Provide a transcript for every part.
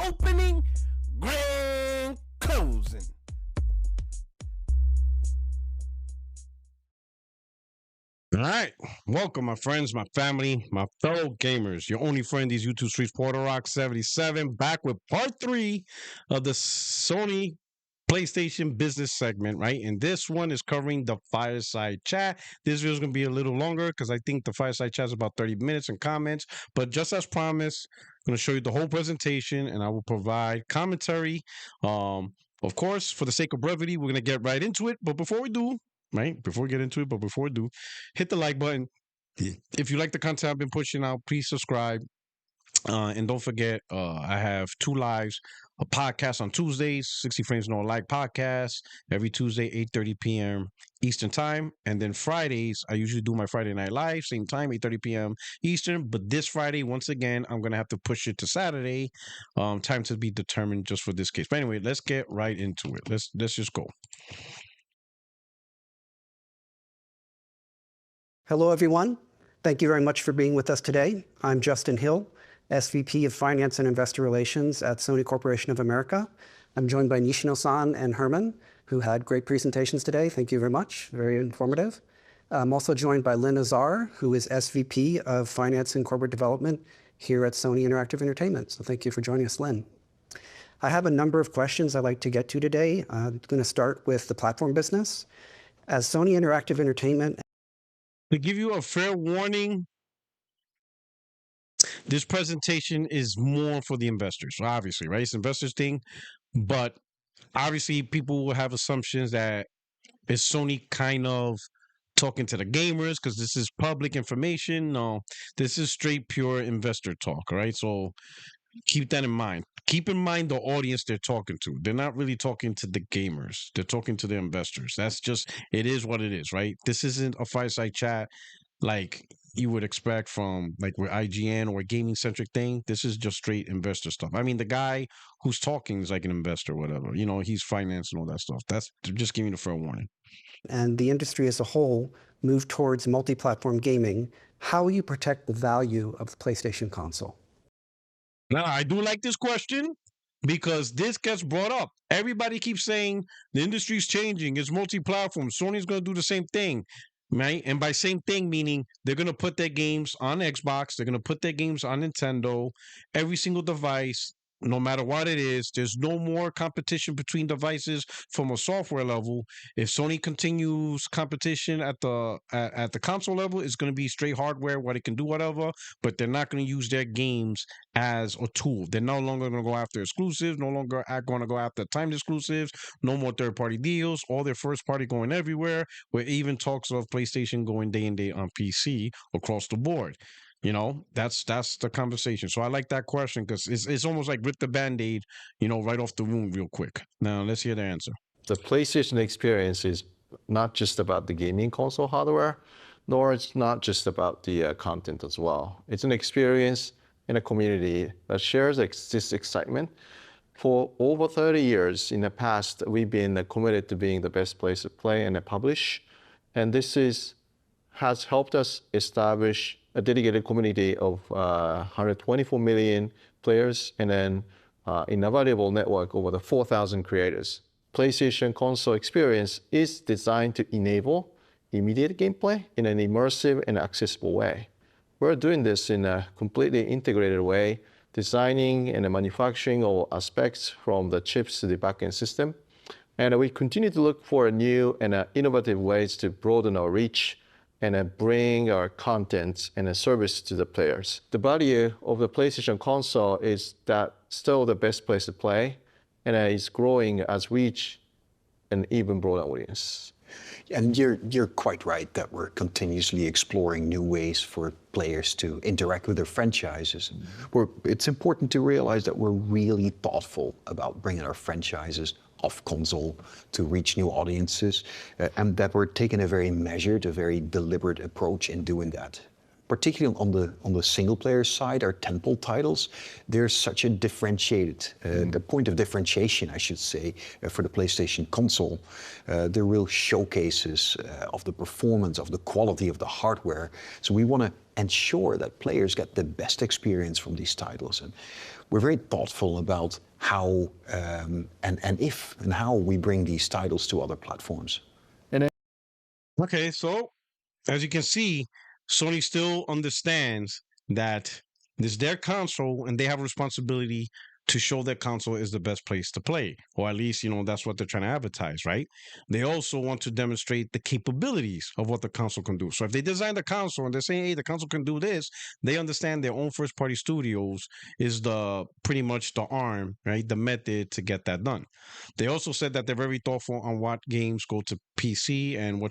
opening, grand closing. All right. Welcome, my friends, my family, my fellow gamers. Your only friend, these YouTube streets, Porter Rock 77, back with part 3 of the Sony PlayStation business segment, right? And this one is covering the Fireside Chat. This video is going to be a little longer because I think the Fireside Chat is about 30 minutes and comments. But just as promised, I'm going to show you the whole presentation and I will provide commentary. Of course, for the sake of brevity, we're going to get right into it. But before we do, hit the like button. If you like the content I've been pushing out, please subscribe. And don't forget, I have 2 lives, a podcast on Tuesdays, 60 Frames No Like podcast, every Tuesday, 8:30 p.m. Eastern time. And then Fridays, I usually do my Friday Night Live, same time, 8:30 p.m. Eastern. But this Friday, once again, I'm going to have to push it to Saturday. Time to be determined just for this case. But anyway, let's get right into it. Let's just go. Hello, everyone. Thank you very much for being with us today. I'm Justin Hill, SVP of Finance and Investor Relations at Sony Corporation of America. I'm joined by Nishino-san and Herman, who had great presentations today. Thank you very much. Very informative. I'm also joined by Lynn Azar, who is SVP of Finance and Corporate Development here at Sony Interactive Entertainment. So thank you for joining us, Lynn. I have a number of questions I'd like to get to today. I'm going to start with the platform business. As Sony Interactive Entertainment, To give you a fair warning, this presentation is more for the investors, obviously, right? It's an investors thing, but obviously people will have assumptions that is Sony kind of talking to the gamers because this is public information. No, this is straight pure investor talk, right? So keep that in mind. Keep in mind the audience they're talking to. They're not really talking to the gamers. They're talking to the investors. That's just, it is what it is, right? This isn't a fireside chat like you would expect from like with IGN or a gaming centric thing. This is just straight investor stuff. I mean, the guy who's talking is like an investor, whatever. You know, he's finance and all that stuff. That's just giving you the fair warning. and the industry as a whole move towards multi-platform gaming, how will you protect the value of the PlayStation console? Now, I do like this question because this gets brought up. Everybody keeps saying the industry's changing. It's multi-platform. Sony's going to do the same thing, right? And by same thing, meaning they're going to put their games on Xbox. They're going to put their games on Nintendo, every single device, no matter what it is. There's no more competition between devices from a software level. If Sony continues competition at the console level, it's going to be straight hardware, what it can do, whatever. But they're not going to use their games as a tool. They're no longer going to go after exclusives. No longer going to go after timed exclusives. No more third-party deals. All their first-party going everywhere. Where even talks of PlayStation going day and day on PC across the board. You know, that's the conversation. So I like that question because it's almost like rip the Band-Aid, you know, right off the wound real quick. Now let's hear the answer. The PlayStation experience is not just about the gaming console hardware, nor it's not just about the content as well. It's an experience in a community that shares this excitement. For over 30 years in the past, we've been committed to being the best place to play and publish. And this has helped us establish a dedicated community of 124 million players and then invaluable network over the 4,000 creators. PlayStation console experience is designed to enable immediate gameplay in an immersive and accessible way. We're doing this in a completely integrated way, designing and manufacturing all aspects from the chips to the backend system. And we continue to look for new and innovative ways to broaden our reach and bring our content and a service to the players. The value of the PlayStation console is that still the best place to play, and it's growing as we reach an even broader audience. And you're quite right that we're continuously exploring new ways for players to interact with their franchises. It's important to realize that we're really thoughtful about bringing our franchises off console to reach new audiences, and that we're taking a very measured, a very deliberate approach in doing that. particularly on the single player side, our tentpole titles, there's such a differentiated, the point of differentiation, I should say, for the PlayStation console. They're real showcases of the performance, of the quality of the hardware. So we want to ensure that players get the best experience from these titles. And we're very thoughtful about how and how we bring these titles to other platforms. Okay, so as you can see, Sony still understands that this is their console and they have a responsibility to show that console is the best place to play, or at least, that's what they're trying to advertise, right? They also want to demonstrate the capabilities of what the console can do. So if they design the console and they're saying, hey, the console can do this, they understand their own first party studios is pretty much the arm, right? The method to get that done. They also said that they're very thoughtful on what games go to PC and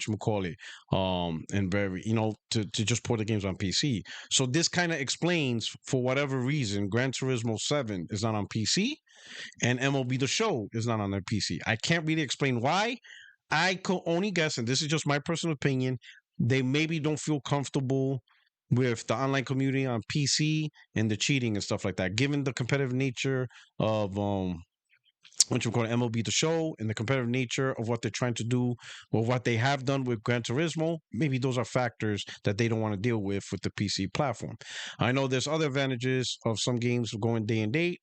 and very, to just put the games on PC. So this kind of explains, for whatever reason, Gran Turismo 7 is not on PC and MLB The Show is not on their PC. I can't really explain why. I could only guess, and this is just my personal opinion, they maybe don't feel comfortable with the online community on PC and the cheating and stuff like that, given the competitive nature of MLB The Show and the competitive nature of what they're trying to do or what they have done with Gran Turismo. Maybe those are factors that they don't want to deal with the PC platform. I know there's other advantages of some games going day and date.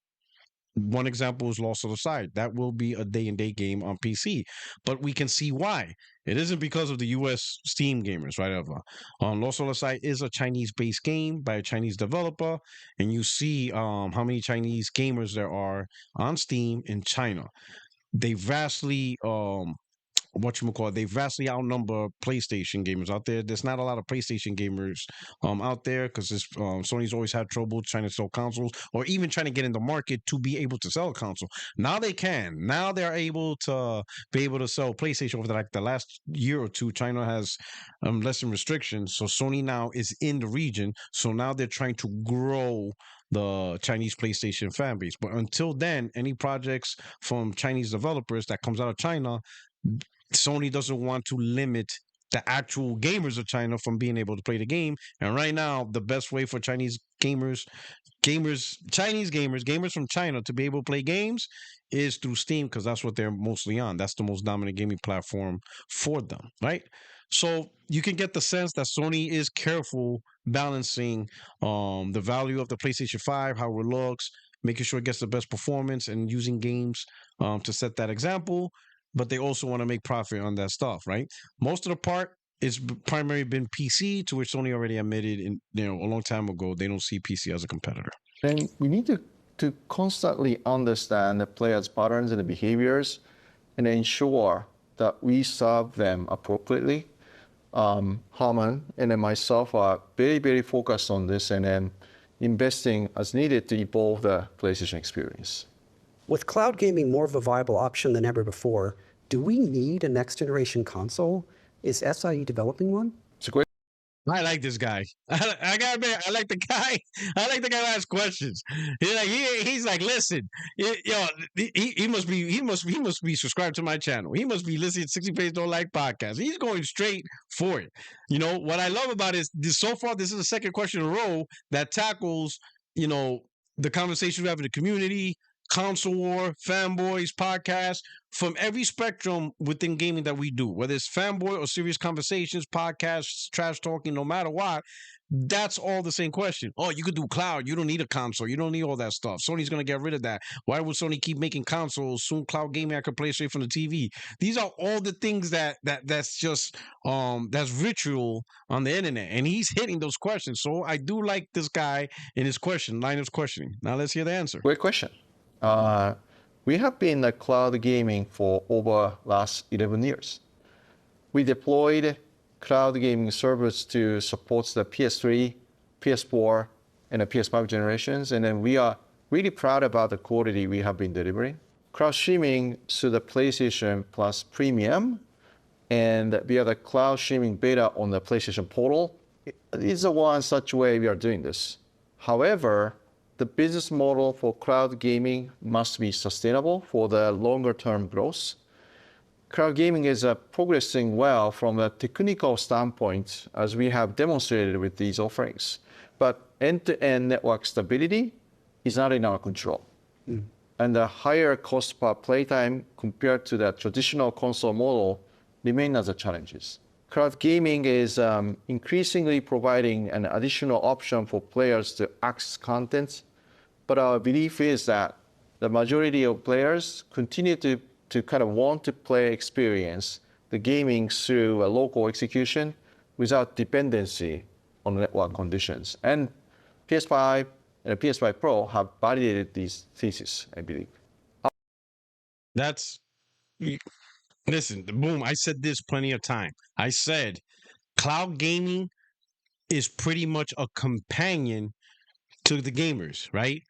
One example is Lost on the Side. That will be a day-and-date game on PC, but we can see why. It isn't because of the U.S. Steam gamers, right? Lost on the Side is a Chinese-based game by a Chinese developer, and you see how many Chinese gamers there are on Steam in China. They vastly they vastly outnumber PlayStation gamers out there. There's not a lot of PlayStation gamers out there because Sony's always had trouble trying to sell consoles or even trying to get in the market to be able to sell a console. Now they can. Now they're able to sell PlayStation over the last year or two. China has lessened restrictions, so Sony now is in the region. So now they're trying to grow the Chinese PlayStation fan base. But until then, any projects from Chinese developers that comes out of China, Sony doesn't want to limit the actual gamers of China from being able to play the game. And right now, the best way for Chinese gamers from China to be able to play games is through Steam, because that's what they're mostly on. That's the most dominant gaming platform for them, right? So you can get the sense that Sony is careful balancing the value of the PlayStation 5, how it looks, making sure it gets the best performance, and using games to set that example. But they also want to make profit on that stuff, right? Most of the part is primarily been PC, to which Sony already admitted a long time ago they don't see PC as a competitor. And we need to constantly understand the players' patterns and the behaviors and ensure that we serve them appropriately. Herman and then myself are very, very focused on this and then investing as needed to evolve the PlayStation experience. With cloud gaming more of a viable option than ever before, do we need a next-generation console? Is SIE developing one? It's a great. I like this guy. I gotta admit, I like the guy. I like the guy who asks questions. He's like, listen, he must be subscribed to my channel. He must be listening to 60 Page Don't Like podcast. He's going straight for it. What I love about it is so far this is the second question in a row that tackles the conversation we have in the community, console war, fanboys, podcasts, from every spectrum within gaming that we do, whether it's fanboy or serious conversations, podcasts, trash talking, no matter what, that's all the same question. Oh, you could do cloud. You don't need a console. You don't need all that stuff. Sony's going to get rid of that. Why would Sony keep making consoles? Soon cloud gaming I could play straight from the TV. These are all the things that's just that's ritual on the internet, and he's hitting those questions. So I do like this guy in his line of questioning. Now let's hear the answer. Great question. We have been in cloud gaming for over last 11 years. We deployed cloud gaming servers to support the PS3, PS4, and the PS5 generations, and then we are really proud about the quality we have been delivering. Cloud streaming to the PlayStation Plus Premium, and via the cloud streaming beta on the PlayStation Portal. It is one such way we are doing this. However, the business model for cloud gaming must be sustainable for the longer term growth. Cloud gaming is progressing well from a technical standpoint, as we have demonstrated with these offerings. But end-to-end network stability is not in our control. And the higher cost per playtime compared to the traditional console model remain as a challenges. Cloud gaming is increasingly providing an additional option for players to access content, but our belief is that the majority of players continue to kind of want to experience the gaming through a local execution without dependency on network conditions. And PS5 and PS5 Pro have validated these theses, I believe. That's listen, boom. I said this plenty of time. I said cloud gaming is pretty much a companion to the gamers, right?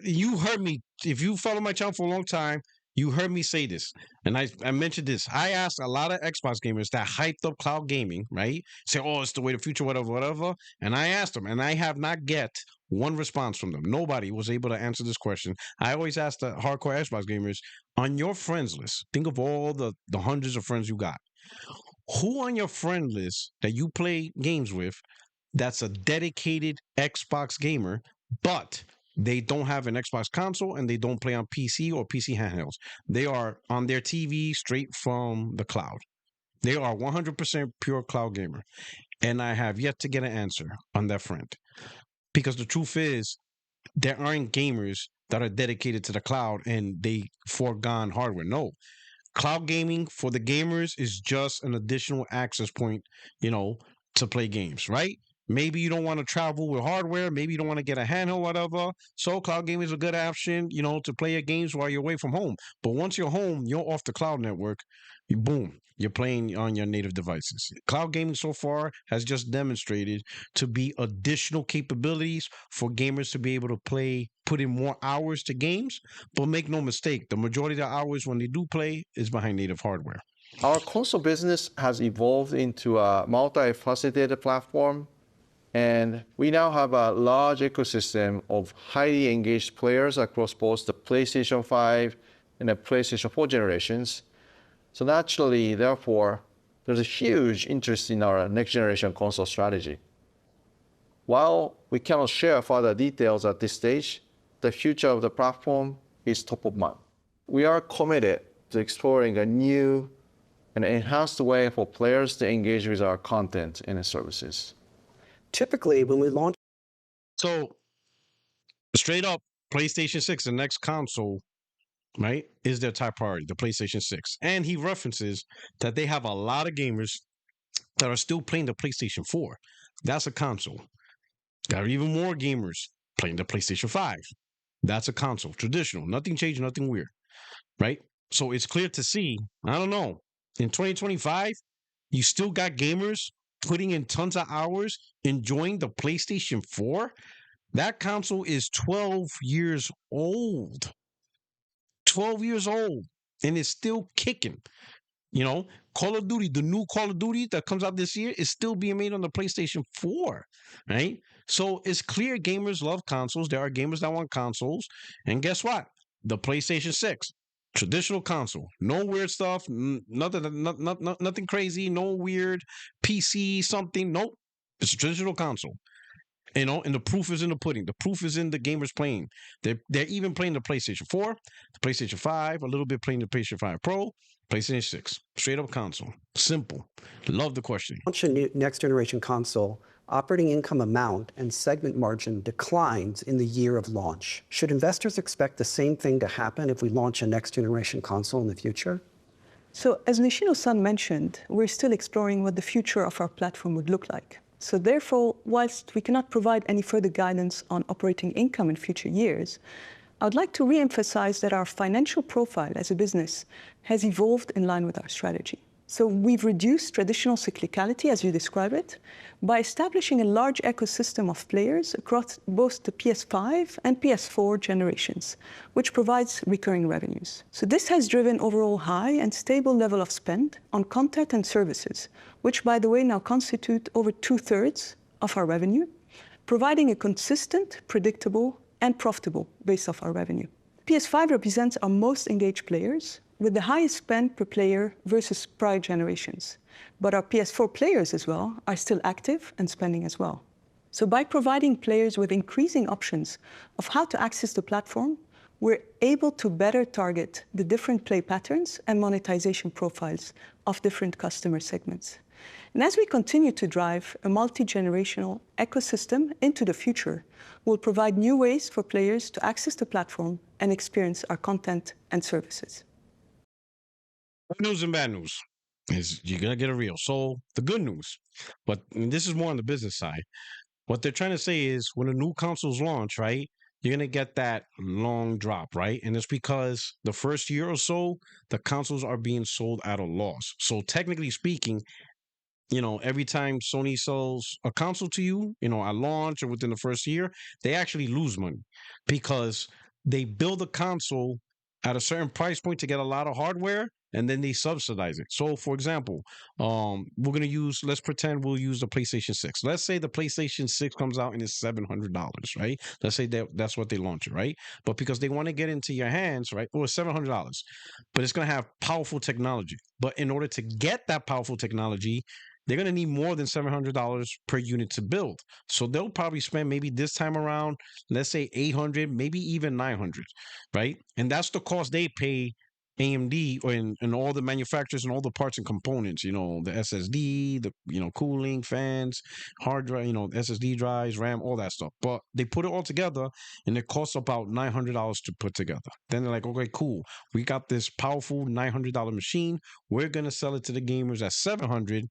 You heard me. If you follow my channel for a long time, you heard me say this, and I mentioned this. I asked a lot of Xbox gamers that hyped up cloud gaming, right? Say, oh, it's the way of the future, whatever, whatever. And I asked them, and I have not get one response from them. Nobody was able to answer this question. I always ask the hardcore Xbox gamers, on your friends list, think of all the hundreds of friends you got. Who on your friend list that you play games with that's a dedicated Xbox gamer, but they don't have an Xbox console and they don't play on PC or PC handhelds? They are on their TV straight from the cloud. They are 100% pure cloud gamer. And I have yet to get an answer on that friend. Because the truth is, there aren't gamers that are dedicated to the cloud and they foregone hardware. No. Cloud gaming for the gamers is just an additional access point, to play games, right? Maybe you don't want to travel with hardware. Maybe you don't want to get a handheld, whatever. So cloud gaming is a good option, to play your games while you're away from home. But once you're home, you're off the cloud network. Boom, you're playing on your native devices. Cloud gaming so far has just demonstrated to be additional capabilities for gamers to be able to put in more hours to games. But make no mistake, the majority of the hours when they do play is behind native hardware. Our console business has evolved into a multifaceted platform. And we now have a large ecosystem of highly engaged players across both the PlayStation 5 and the PlayStation 4 generations. So naturally, therefore, there's a huge interest in our next generation console strategy. While we cannot share further details at this stage, the future of the platform is top of mind. We are committed to exploring a new and enhanced way for players to engage with our content and services. Typically, when we launch... So, straight up, PlayStation 6, the next console, right, is their top priority, the PlayStation 6. And he references that they have a lot of gamers that are still playing the PlayStation 4. That's a console. There are even more gamers playing the PlayStation 5. That's a console. Traditional. Nothing changed, nothing weird, right? So it's clear to see, I don't know, in 2025, you still got gamers putting in tons of hours, enjoying the PlayStation 4. That console is 12 years old. 12 years old. And it's still kicking. Call of Duty, the new Call of Duty that comes out this year is still being made on the PlayStation 4, right? So it's clear gamers love consoles. There are gamers that want consoles. And guess what? The PlayStation 6. Traditional console, no weird stuff, nothing crazy, no weird PC something. Nope, it's a traditional console. And the proof is in the pudding. The proof is in the gamers playing. They're even playing the PlayStation 4, the PlayStation 5, a little bit playing the PlayStation 5 Pro, PlayStation 6. Straight up console. Simple. Love the question. Launch a new next generation console, operating income amount and segment margin declines in the year of launch. Should investors expect the same thing to happen if we launch a next generation console in the future? So as Nishino-san mentioned, we're still exploring what the future of our platform would look like. So therefore, whilst we cannot provide any further guidance on operating income in future years, I would like to re-emphasize that our financial profile as a business has evolved in line with our strategy. So we've reduced traditional cyclicality, as you describe it, by establishing a large ecosystem of players across both the PS5 and PS4 generations, which provides recurring revenues. So this has driven overall high and stable level of spend on content and services, which, by the way, now constitute over 2/3 of our revenue, providing a consistent, predictable, and profitable base of our revenue. PS5 represents our most engaged players, with the highest spend per player versus prior generations. But our PS4 players as well are still active and spending as well. So by providing players with increasing options of how to access the platform, we're able to better target the different play patterns and monetization profiles of different customer segments. And as we continue to drive a multi-generational ecosystem into the future, we'll provide new ways for players to access the platform and experience our content and services. Good news and bad news is you're going to get a reel. So the good news, but this is more on the business side. What they're trying to say is when a new consoles launch, right, you're going to get that long drop, right? And it's because the first year or so, the consoles are being sold at a loss. So technically speaking, you know, every time Sony sells a console to you, you know, at launch or within the first year, they actually lose money because they build a console at a certain price point to get a lot of hardware and then they subsidize it. So for example, we're going to use, let's pretend we'll use the PlayStation 6. Let's say the PlayStation 6 comes out and it's $700, right? Let's say that's what they launch it, right? But because they want to get into your hands, right? Or $700, but it's going to have powerful technology. But in order to get that powerful technology, they're going to need more than $700 per unit to build. So they'll probably spend maybe this time around, let's say 800, maybe even 900, right? And that's the cost they pay AMD and all the manufacturers and all the parts and components, you know, the SSD, the, you know, cooling, fans, hard drive, you know, SSD drives, RAM, all that stuff. But they put it all together and it costs about $900 to put together. Then they're like, okay, cool. We got this powerful $900 machine. We're going to sell it to the gamers at $700.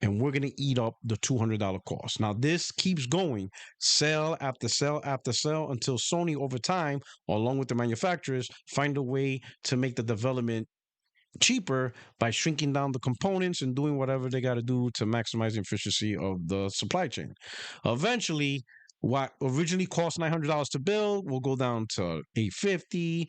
And we're going to eat up the $200 cost. Now, this keeps going, sell after sell after sell, until Sony, over time, along with the manufacturers, find a way to make the development cheaper by shrinking down the components and doing whatever they got to do to maximize the efficiency of the supply chain. Eventually, what originally cost $900 to build will go down to $850.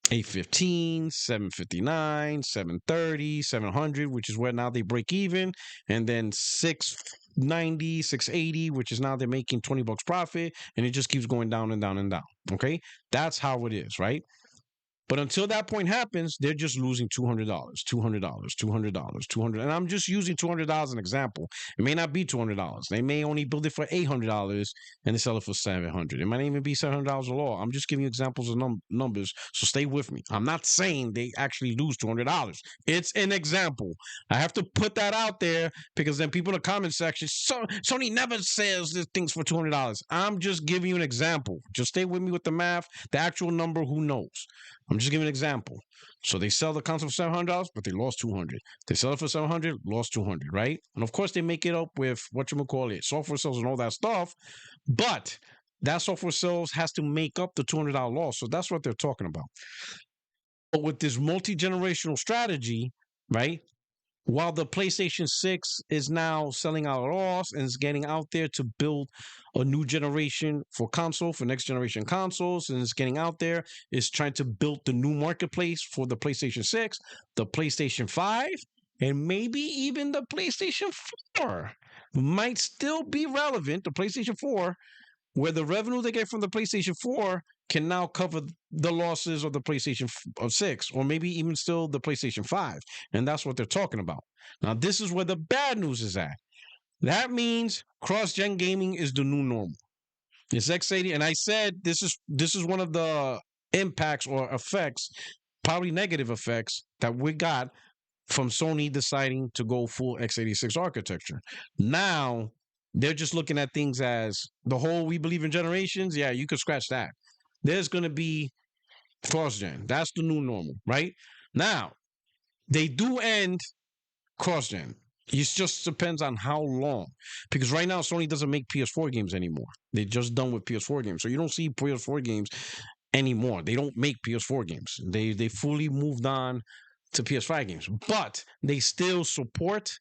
815, 759, 730, 700, which is where now they break even, and then 690, 680, which is now they're making $20 profit, and it just keeps going down and down and down. Okay, that's how it is, right? But until that point happens, they're just losing $200, $200, $200, $200. And I'm just using $200 as an example. It may not be $200. They may only build it for $800 and they sell it for $700. It might even be $700 a lot. I'm just giving you examples of numbers. So stay with me. I'm not saying they actually lose $200. It's an example. I have to put that out there because then people in the comment section, Sony never sells these things for $200. I'm just giving you an example. Just stay with me with the math. The actual number, who knows? I'm just giving an example. So they sell the console for $700, but they lost $200. They sell it for $700, lost $200, right? And of course, they make it up with software sales and all that stuff. But that software sales has to make up the $200 loss. So that's what they're talking about. But with this multi-generational strategy, right? While the PlayStation 6 is now selling out at loss and is getting out there to build a new generation for next generation consoles, and it's getting out there, is trying to build the new marketplace for the PlayStation 6, the PlayStation 5, and maybe even the PlayStation 4 might still be relevant, the PlayStation 4, where the revenue they get from the PlayStation 4 can now cover the losses of the PlayStation 6, or maybe even still the PlayStation 5. And that's what they're talking about. Now, this is where the bad news is at. That means cross-gen gaming is the new normal. It's x80, and I said this is one of the impacts or effects, probably negative effects, that we got from Sony deciding to go full x86 architecture. Now, they're just looking at things as the whole we believe in generations. Yeah, you could scratch that. There's going to be cross-gen. That's the new normal, right? Now, they do end cross-gen. It just depends on how long. Because right now, Sony doesn't make PS4 games anymore. They're just done with PS4 games. So you don't see PS4 games anymore. They don't make PS4 games. They fully moved on to PS5 games. But they still support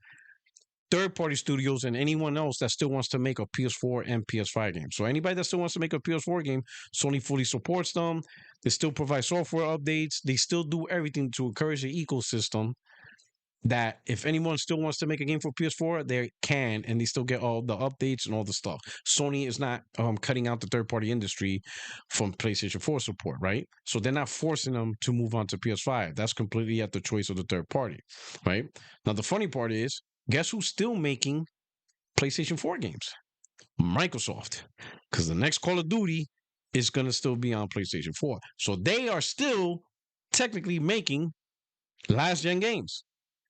third-party studios and anyone else that still wants to make a PS4 and PS5 game. So anybody that still wants to make a PS4 game, Sony fully supports them. They still provide software updates. They still do everything to encourage the ecosystem that if anyone still wants to make a game for PS4, they can, and they still get all the updates and all the stuff. Sony is not cutting out the third-party industry from PlayStation 4 support, right? So they're not forcing them to move on to PS5. That's completely at the choice of the third party, right? Now, the funny part is, guess who's still making PlayStation 4 games? Microsoft, because the next Call of Duty is going to still be on PlayStation 4. So they are still technically making last-gen games.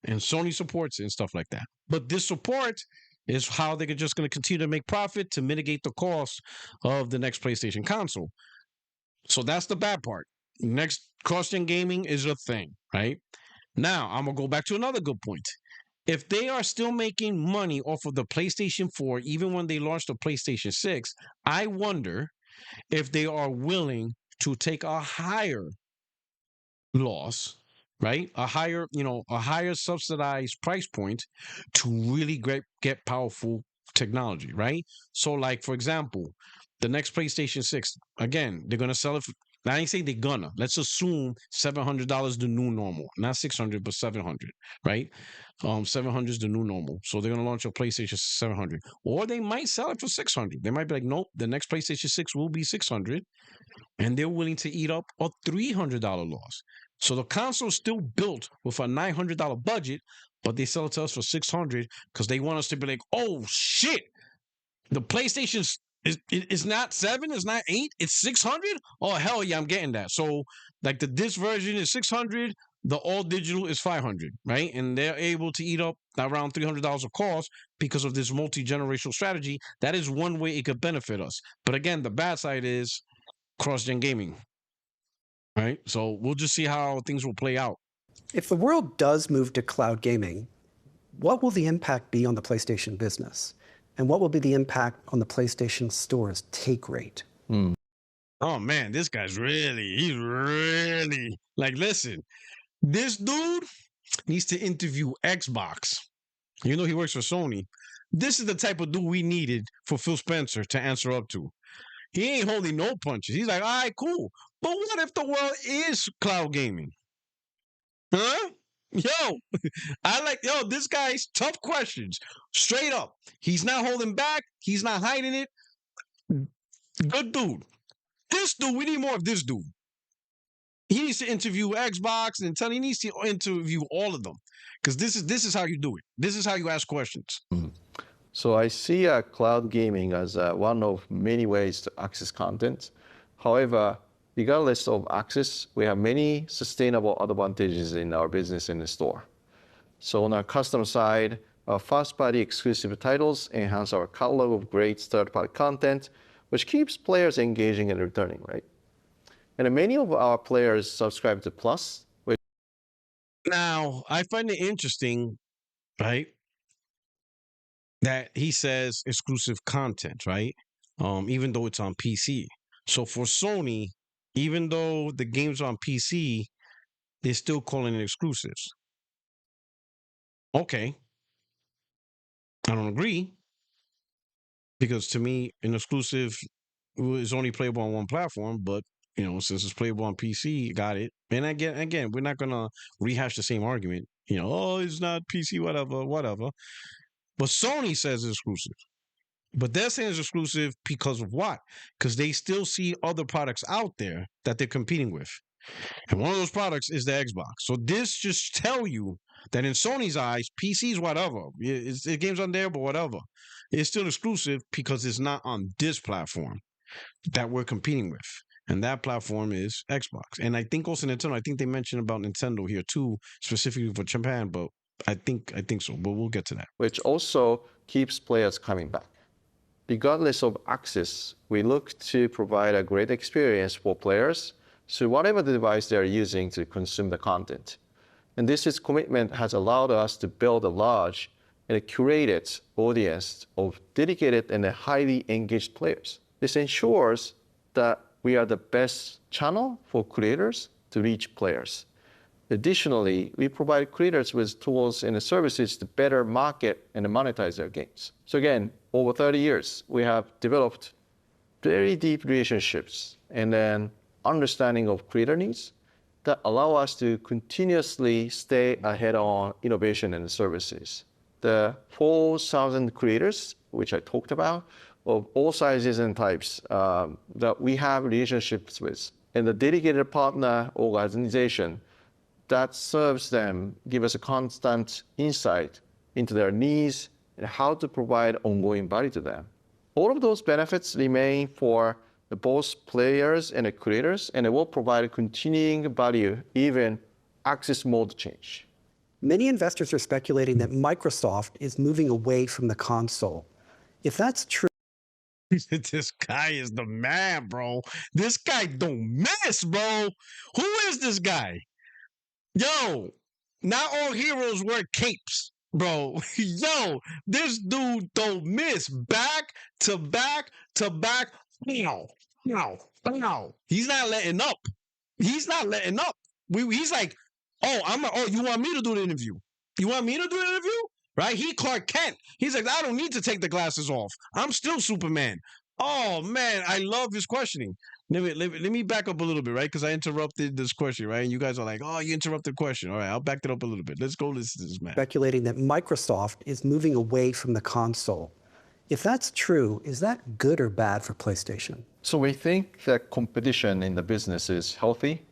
And Sony supports it and stuff like that. But this support is how they're just going to continue to make profit to mitigate the cost of the next PlayStation console. So that's the bad part. Next, cross-gen gaming is a thing, right? Now, I'm going to go back to another good point. If they are still making money off of the PlayStation 4, even when they launched the PlayStation 6, I wonder if they are willing to take a higher loss, right? A higher subsidized price point to really get powerful technology, right? So, like, for example, the next PlayStation 6, again, they're going to sell it for, I ain't saying they're gonna. Let's assume $700 the new normal. Not 600, but 700, right? 700 is the new normal. So they're gonna launch a PlayStation 700. Or they might sell it for 600. They might be like, nope, the next PlayStation 6 will be 600. And they're willing to eat up a $300 loss. So the console's still built with a $900 budget, but they sell it to us for 600 because they want us to be like, oh shit, the PlayStation's it's not 7, it's not 8, it's 600. Oh hell yeah, I'm getting that. So like the disc version is 600, the all digital is 500, right? And they're able to eat up around $300 of cost because of this multi-generational strategy. That is one way it could benefit us. But again, the bad side is cross-gen gaming, right? So we'll just see how things will play out. If the world does move to cloud gaming, what will the impact be on the PlayStation business? And what will be the impact on the PlayStation Store's take rate? Oh man, he's really like, listen, this dude needs to interview Xbox. You know, he works for Sony. This is the type of dude we needed for Phil Spencer to answer up to. He ain't holding no punches. He's like, all right, cool. But what if the world is cloud gaming? Huh? This guy's tough questions. Straight up. He's not holding back. He's not hiding it. Good dude. This dude, we need more of this dude. He needs to interview Xbox and he needs to interview all of them. Because this is how you do it. This is how you ask questions. So I see cloud gaming as one of many ways to access content. However, regardless of access, we have many sustainable advantages in our business in the store. So on our customer side, our first-party exclusive titles enhance our catalog of great third-party content, which keeps players engaging and returning, right? And many of our players subscribe to Plus. Now, I find it interesting, right, that he says exclusive content, right? Even though it's on PC. So for Sony, even though the game's on PC, they're still calling it exclusives. Okay. I don't agree. Because to me, an exclusive is only playable on one platform, but since it's playable on PC, got it. And again, we're not gonna rehash the same argument. Oh, it's not PC, whatever. But Sony says it's exclusive. But they're saying it's exclusive because of what? Because they still see other products out there that they're competing with. And one of those products is the Xbox. So this just tell you that in Sony's eyes, PC's whatever. The game's on there, but whatever. It's still exclusive because it's not on this platform that we're competing with. And that platform is Xbox. And I think also Nintendo, I think they mentioned about Nintendo here too, specifically for Japan, but I think so. But we'll get to that. Which also keeps players coming back. Regardless of access, we look to provide a great experience for players through whatever device they're using to consume the content. And this commitment has allowed us to build a large and a curated audience of dedicated and highly engaged players. This ensures that we are the best channel for creators to reach players. Additionally, we provide creators with tools and services to better market and monetize their games. So again, over 30 years, we have developed very deep relationships and then understanding of creator needs that allow us to continuously stay ahead on innovation and services. The 4,000 creators, which I talked about, of all sizes and types that we have relationships with, and the dedicated partner organization that serves them, give us a constant insight into their needs and how to provide ongoing value to them. All of those benefits remain for both players and the creators, and it will provide continuing value even access mode change. Many investors are speculating that Microsoft is moving away from the console. If that's true, This guy is the man, bro. This guy don't miss, bro. Who is this guy? Yo, not all heroes wear capes, bro. Yo, this dude don't miss. Back to back to back. Pow, pow, pow. He's not letting up. He's not letting up. He's like, oh, you want me to do the interview? You want me to do the interview? Right? He Clark Kent. He's like, I don't need to take the glasses off. I'm still Superman. Oh man, I love his questioning. Let me back up a little bit, right? Because I interrupted this question, right? And you guys are like, oh, you interrupted the question. All right, I'll back it up a little bit. Let's go listen to this man. speculating that Microsoft is moving away from the console. If that's true, is that good or bad for PlayStation? So we think that competition in the business is healthy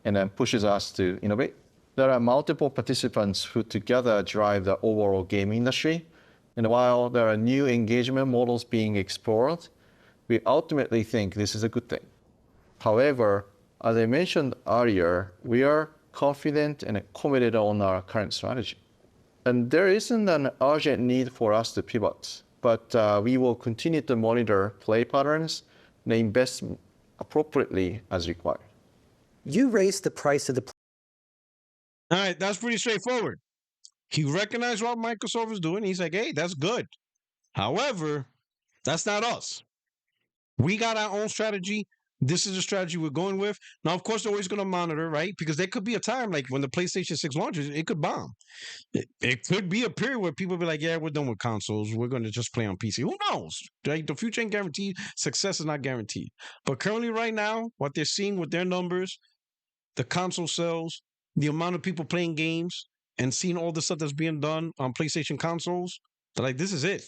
and then pushes us to innovate. There are multiple participants who together drive the overall game industry. And while there are new engagement models being explored, we ultimately think this is a good thing. However, as I mentioned earlier, we are confident and committed on our current strategy. And there isn't an urgent need for us to pivot, but we will continue to monitor play patterns and invest appropriately as required. You raised the price of the All right, that's pretty straightforward. He recognized what Microsoft is doing. He's like, hey, that's good. However, that's not us. We got our own strategy. This is the strategy we're going with. Now, of course, they're always going to monitor, right? Because there could be a time like when the PlayStation 6 launches, it could bomb. It could be a period where people be like, yeah, we're done with consoles. We're going to just play on PC. Who knows? Right? The future ain't guaranteed. Success is not guaranteed. But currently, right now, what they're seeing with their numbers, the console sales, the amount of people playing games, and seeing all the stuff that's being done on PlayStation consoles, they're like, this is it.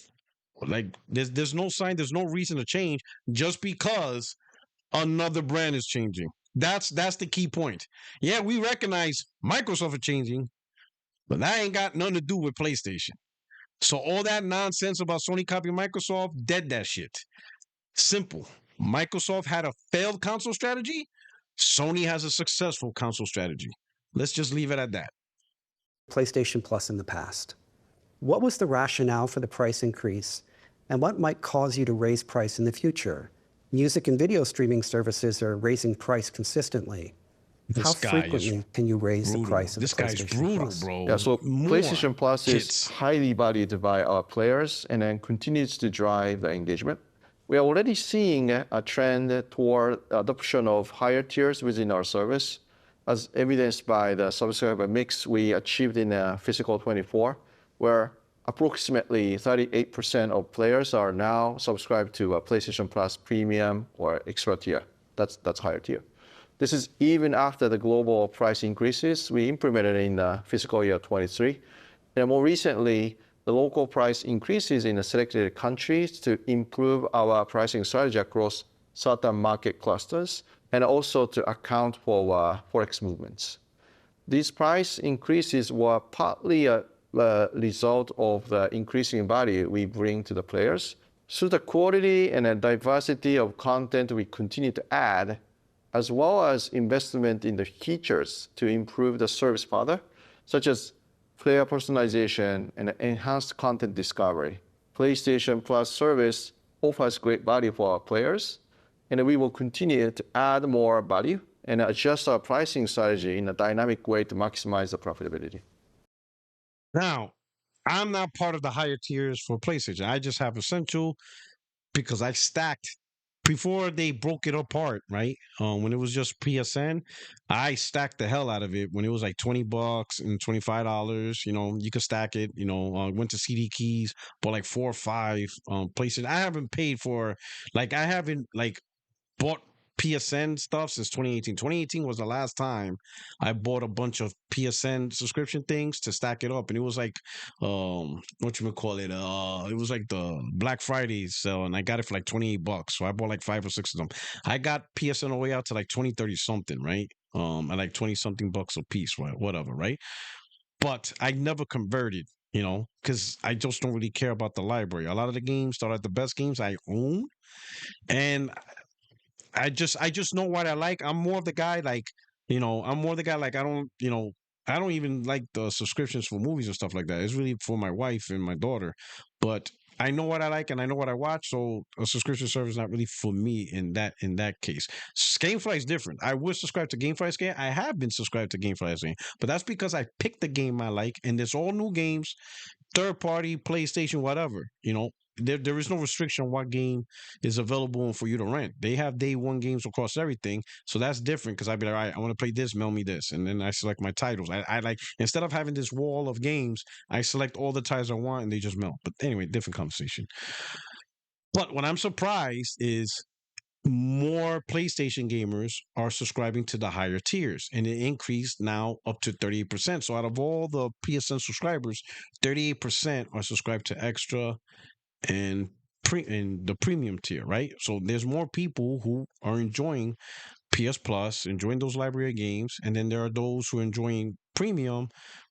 Like, there's no sign, there's no reason to change just because another brand is changing. That's the key point. Yeah, we recognize Microsoft is changing, but that ain't got nothing to do with PlayStation. So all that nonsense about Sony copying Microsoft, dead that shit. Simple. Microsoft had a failed console strategy. Sony has a successful console strategy. Let's just leave it at that. PlayStation Plus in the past. What was the rationale for the price increase, and what might cause you to raise price in the future? Music and video streaming services are raising price consistently. How frequently can you raise the price of this the guy's PlayStation brutal, Plus? bro. Yeah, so More PlayStation Plus hits. is highly valued by our players and then continues to drive the engagement. We are already seeing a trend toward adoption of higher tiers within our service, as evidenced by the subscriber mix we achieved in fiscal 24, where approximately 38% of players are now subscribed to a PlayStation Plus Premium or Extra tier. That's higher tier. This is even after the global price increases we implemented in fiscal year 23. And more recently, the local price increases in the selected countries to improve our pricing strategy across certain market clusters and also to account for forex movements. These price increases were partly a result of the increasing value we bring to the players. Through the quality and the diversity of content we continue to add, as well as investment in the features to improve the service further, such as player personalization and enhanced content discovery. PlayStation Plus service offers great value for our players, and we will continue to add more value and adjust our pricing strategy in a dynamic way to maximize the profitability. Now, I'm not part of the higher tiers for PlayStation. I just have Essential because I stacked before they broke it apart, right? When it was just PSN, I stacked the hell out of it when it was like $20 and $25. You know, you could stack it. You know, went to CD Keys, bought like 4 or 5 PlayStation. I haven't paid for I haven't bought PSN stuff since 2018. 2018 was the last time I bought a bunch of PSN subscription things to stack it up, and it was like, what you call it? It was like the Black Friday sale, and I got it for like $28. So I bought like 5 or 6 of them. I got PSN all the way out to like 20, 30 something, right? At like 20 something bucks a piece, right? Whatever, right? But I never converted, because I just don't really care about the library. A lot of the games that are the best games I own, and I just know what I like. I'm more of the guy like, I'm more the guy like I don't even like the subscriptions for movies and stuff like that. It's really for my wife and my daughter. But I know what I like and I know what I watch, so a subscription service is not really for me in that case. Gamefly is different. I would subscribe to Gamefly game. I have been subscribed to Gamefly game, but that's because I picked the game I like, and there's all new games, third party, PlayStation, whatever. There is no restriction on what game is available for you to rent. They have day one games across everything, so that's different. Because I'd be like, all right, I want to play this, mail me this, and then I select my titles. I like, instead of having this wall of games, I select all the titles I want, and they just mail. But anyway, different conversation. But what I'm surprised is more PlayStation gamers are subscribing to the higher tiers, and it increased now up to 38%. So out of all the PSN subscribers, 38% are subscribed to extra and in the premium tier, right? So there's more people who are enjoying PS Plus, enjoying those library games, and then there are those who are enjoying premium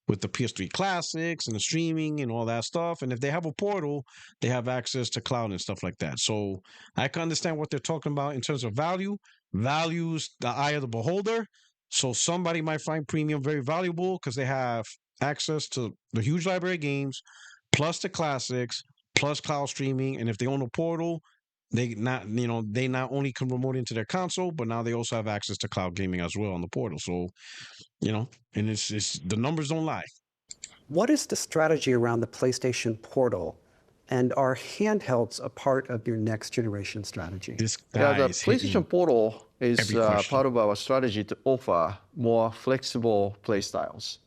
with the PS3 classics and the streaming and all that stuff. And if they have a portal, they have access to cloud and stuff like that. So I can understand what they're talking about in terms of value. Values the eye of the beholder. So somebody might find premium very valuable because they have access to the huge library of games, plus the classics, plus cloud streaming. And if they own a portal, they not only can remote into their console, but now they also have access to cloud gaming as well on the portal. So, and it's the numbers don't lie. What is the strategy around the PlayStation Portal? And are handhelds a part of your next generation strategy? This Yeah, guy the is hitting PlayStation Portal is every question. part of our strategy to offer more flexible play styles.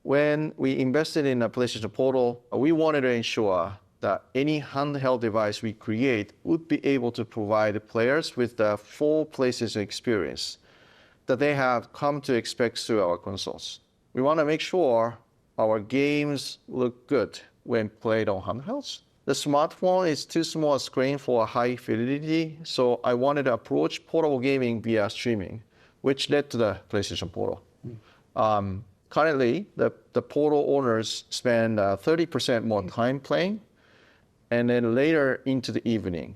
When we invested in a PlayStation Portal, we wanted to ensure that any handheld device we create would be able to provide players with the full PlayStation experience that they have come to expect through our consoles. We want to make sure our games look good when played on handhelds. The smartphone is too small a screen for high fidelity, so I wanted to approach portable gaming via streaming, which led to the PlayStation Portal. Currently, the Portal owners spend 30% more time playing, and then later into the evening.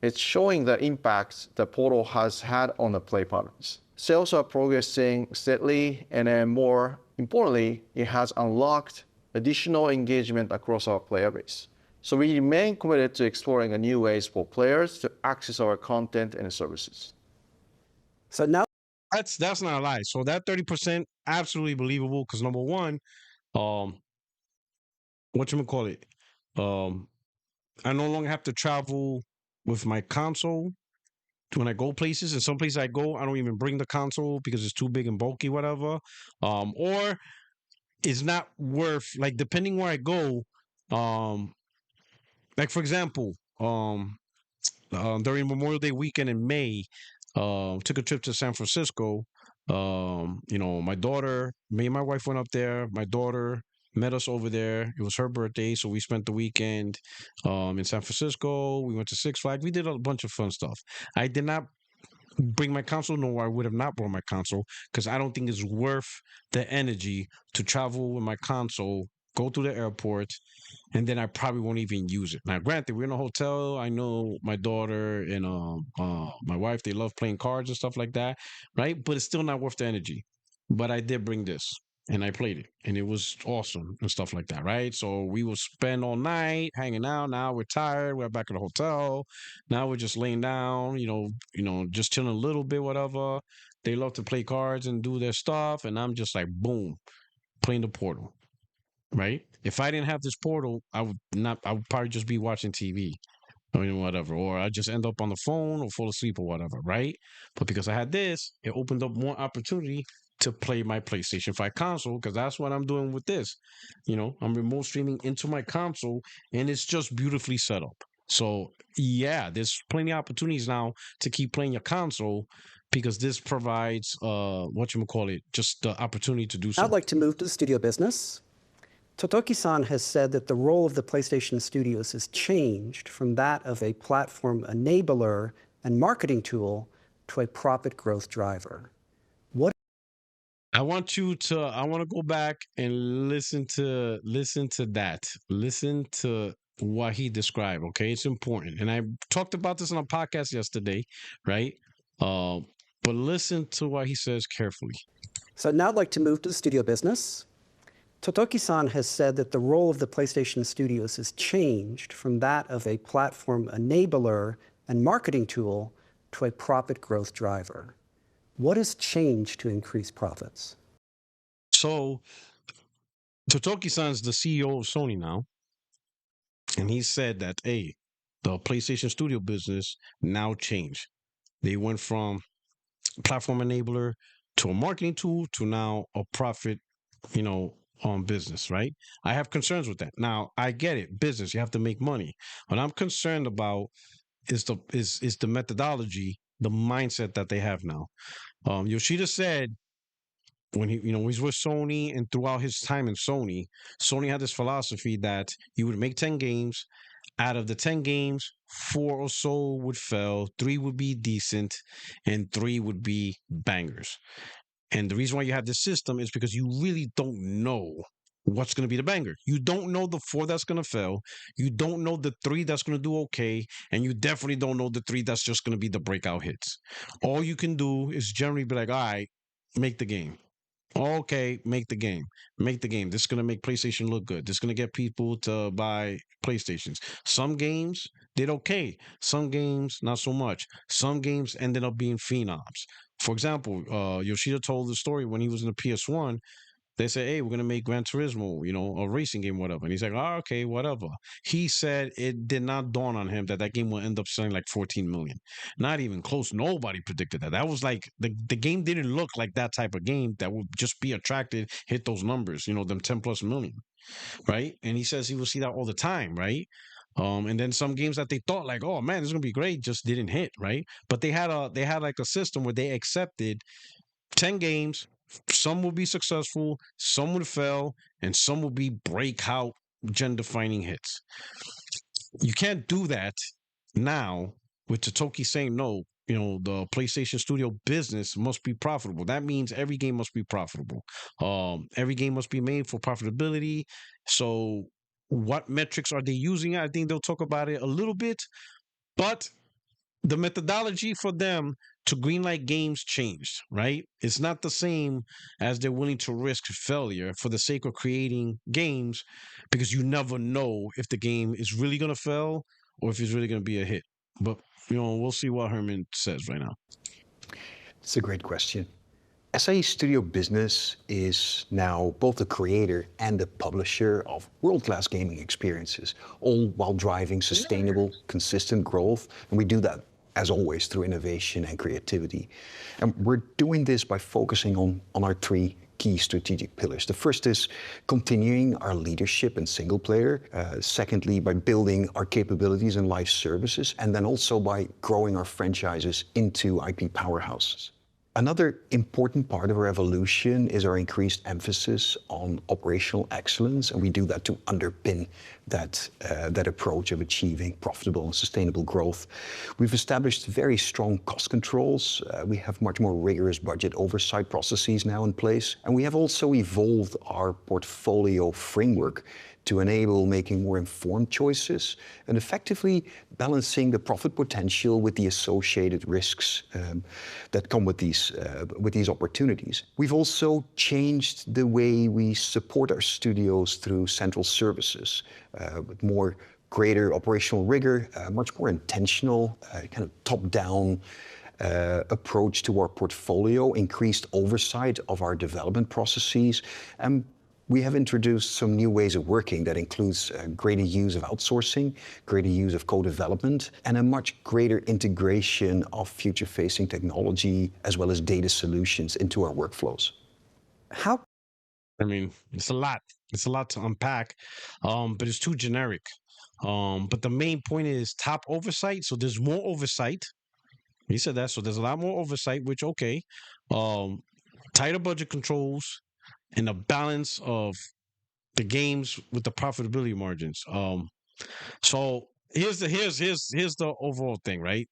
It's showing the impact the Portal has had on the play patterns. Sales are progressing steadily, and then more importantly, it has unlocked additional engagement across our player base. So we remain committed to exploring new ways for players to access our content and services. So now That's not a lie. So that 30%, absolutely believable. Because number one, whatchamacallit, I no longer have to travel with my console when I go places. And some places I go, I don't even bring the console because it's too big and bulky, whatever. Or it's not worth, like, depending where I go. Like, for example, during Memorial Day weekend in May, took a trip to San Francisco. My daughter, me and my wife went up there. My daughter met us over there. It was her birthday, so we spent the weekend in San Francisco. We went to Six Flags. We did a bunch of fun stuff. I did not bring my console, no, I would have not brought my console because I don't think it's worth the energy to travel with my console, go to the airport, and then I probably won't even use it. Now, granted, we're in a hotel. I know my daughter and my wife, they love playing cards and stuff like that, right? But it's still not worth the energy. But I did bring this, and I played it, and it was awesome and stuff like that, right? So we will spend all night hanging out. Now we're tired. We're back at the hotel. Now we're just laying down, just chilling a little bit, whatever. They love to play cards and do their stuff, and I'm just like, boom, playing the Portal. Right? If I didn't have this portal, I would probably just be watching TV. Whatever. Or I'd just end up on the phone or fall asleep or whatever, right? But because I had this, it opened up more opportunity to play my PlayStation 5 console, because that's what I'm doing with this. I'm remote streaming into my console, and it's just beautifully set up. So yeah, there's plenty of opportunities now to keep playing your console because this provides just the opportunity to do so. I'd like to move to the studio business. Totoki-san has said that the role of the PlayStation Studios has changed from that of a platform enabler and marketing tool to a profit growth driver. I want to go back and listen to that. Listen to what he described, okay? It's important. And I talked about this on a podcast yesterday, right? But listen to what he says carefully. So now I'd like to move to the studio business. Totoki-san has said that the role of the PlayStation Studios has changed from that of a platform enabler and marketing tool to a profit growth driver. What has changed to increase profits? So Totoki-san's the CEO of Sony now, and he said that, hey, the PlayStation Studio business now changed. They went from platform enabler to a marketing tool to now a profit, business, right? I have concerns with that. Now, I get it, business, you have to make money. What I'm concerned about is the methodology, the mindset that they have now. Yoshida said when he's with Sony and throughout his time in Sony had this philosophy that you would make 10 games. Out of the 10 games, 4 or so would fail, 3 would be decent, and 3 would be bangers. And the reason why you have this system is because you really don't know what's going to be the banger. You don't know the 4 that's going to fail. You don't know the 3 that's going to do okay. And you definitely don't know the 3 that's just going to be the breakout hits. All you can do is generally be like, all right, make the game. Okay, make the game. Make the game. This is going to make PlayStation look good. This is going to get people to buy PlayStations. Some games did okay. Some games, not so much. Some games ended up being phenoms. For example, Yoshida told the story when he was in the PS1. They said, hey, we're going to make Gran Turismo, a racing game, whatever. And he's like, oh, okay, whatever. He said it did not dawn on him that game will end up selling like 14 million. Not even close. Nobody predicted that. That was like, the game didn't look like that type of game that would just be attracted, hit those numbers, them 10 plus million, right? And he says he will see that all the time, right? And then some games that they thought like, oh man, this is gonna be great, just didn't hit, right? But they had like a system where they accepted 10 games, some will be successful, some would fail, and some will be breakout gen-defining hits. You can't do that now with Totoki saying no. The PlayStation Studio business must be profitable. That means every game must be profitable. Every game must be made for profitability. So what metrics are they using? I think they'll talk about it a little bit, but the methodology for them to greenlight games changed, right? It's not the same as they're willing to risk failure for the sake of creating games because you never know if the game is really going to fail or if it's really going to be a hit. But, we'll see what Herman says right now. It's a great question. SIE Studio Business is now both the creator and the publisher of world-class gaming experiences, all while driving sustainable, consistent growth. And we do that, as always, through innovation and creativity. And we're doing this by focusing on our 3 key strategic pillars. The first is continuing our leadership in single player. Secondly, by building our capabilities in live services. And then also by growing our franchises into IP powerhouses. Another important part of our evolution is our increased emphasis on operational excellence, and we do that to underpin that approach of achieving profitable and sustainable growth. We've established very strong cost controls. We have much more rigorous budget oversight processes now in place, and we have also evolved our portfolio framework to enable making more informed choices and effectively balancing the profit potential with the associated risks that come with these opportunities. We've also changed the way we support our studios through central services with greater operational rigor, much more intentional, kind of top-down approach to our portfolio, increased oversight of our development processes, and we have introduced some new ways of working that includes greater use of outsourcing, greater use of co-development, and a much greater integration of future-facing technology as well as data solutions into our workflows. I mean, it's a lot. It's a lot to unpack, but it's too generic. But the main point is top oversight. So there's more oversight. He said that. So there's a lot more oversight, which okay. Um, tighter budget controls and a balance of the games with the profitability margins. So here's the overall thing, right?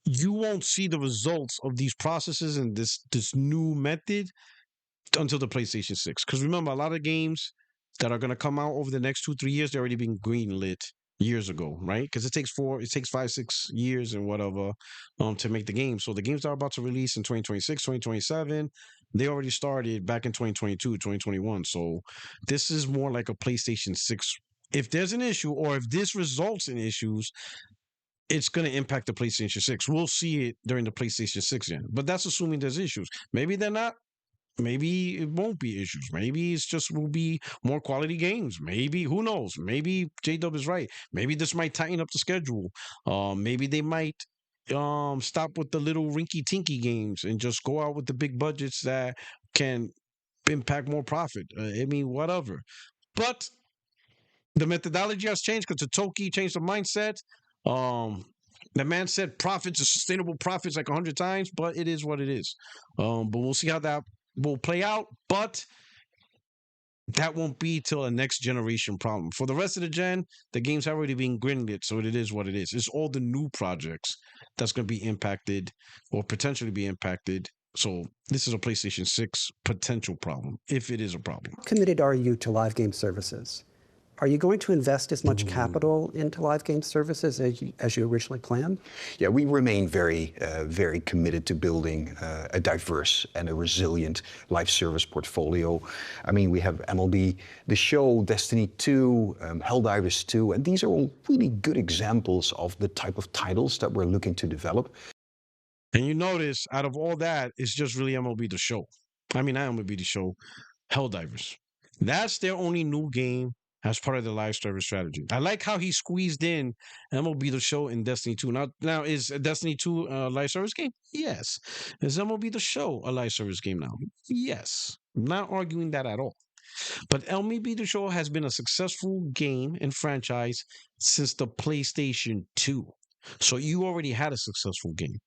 You won't see the results of these processes and this new method until the PlayStation 6. Because remember, a lot of games that are going to come out over the next 2-3 years, they're already been greenlit years ago, right? Because it takes 5-6 years and whatever to make the game. So the games that are about to release in 2026, 2027, they already started back in 2022, 2021. So this is more like a PlayStation 6. If there's an issue or if this results in issues, it's going to impact the PlayStation 6. We'll see it during the PlayStation 6 gen. But that's assuming there's issues. Maybe they're not. Maybe it won't be issues. Maybe it's just will be more quality games. Maybe, who knows? Maybe J-Dub is right. Maybe this might tighten up the schedule. Maybe they might stop with the little rinky tinky games and just go out with the big budgets that can impact more profit. I mean, whatever. But the methodology has changed because Toki changed the mindset. The man said profits are sustainable profits like 100 times, but it is what it is. But we'll see how that will play out. But that won't be till a next generation problem. For the rest of the gen, the games have already been greenlit, so it is what it is. It's all the new projects that's going to be impacted or potentially be impacted. So this is a PlayStation 6 potential problem, if it is a problem. How committed are you to live game services? Are you going to invest as much capital into live game services as you originally planned? Yeah, we remain very, very committed to building a diverse and a resilient live service portfolio. I mean, we have MLB The Show, Destiny 2, Helldivers 2, and these are all really good examples of the type of titles that we're looking to develop. And you notice, out of all that, it's just really MLB The Show. I mean, not MLB The Show, Helldivers. That's their only new game as part of the live service strategy. I like how he squeezed in MLB The Show and Destiny 2. Now is Destiny 2 a live service game? Yes. Is MLB The Show a live service game now? Yes. I'm not arguing that at all. But MLB The Show has been a successful game and franchise since the PlayStation 2. So you already had a successful game.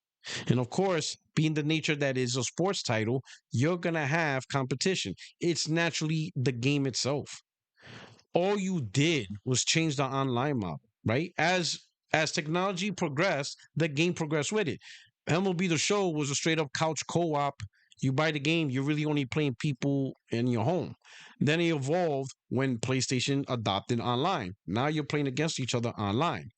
And of course, being the nature that is a sports title, you're going to have competition. It's naturally the game itself. All you did was change the online model, right? As technology progressed, the game progressed with it. MLB The Show was a straight up couch co-op. You buy the game, you're really only playing people in your home. Then it evolved when PlayStation adopted online. Now you're playing against each other online.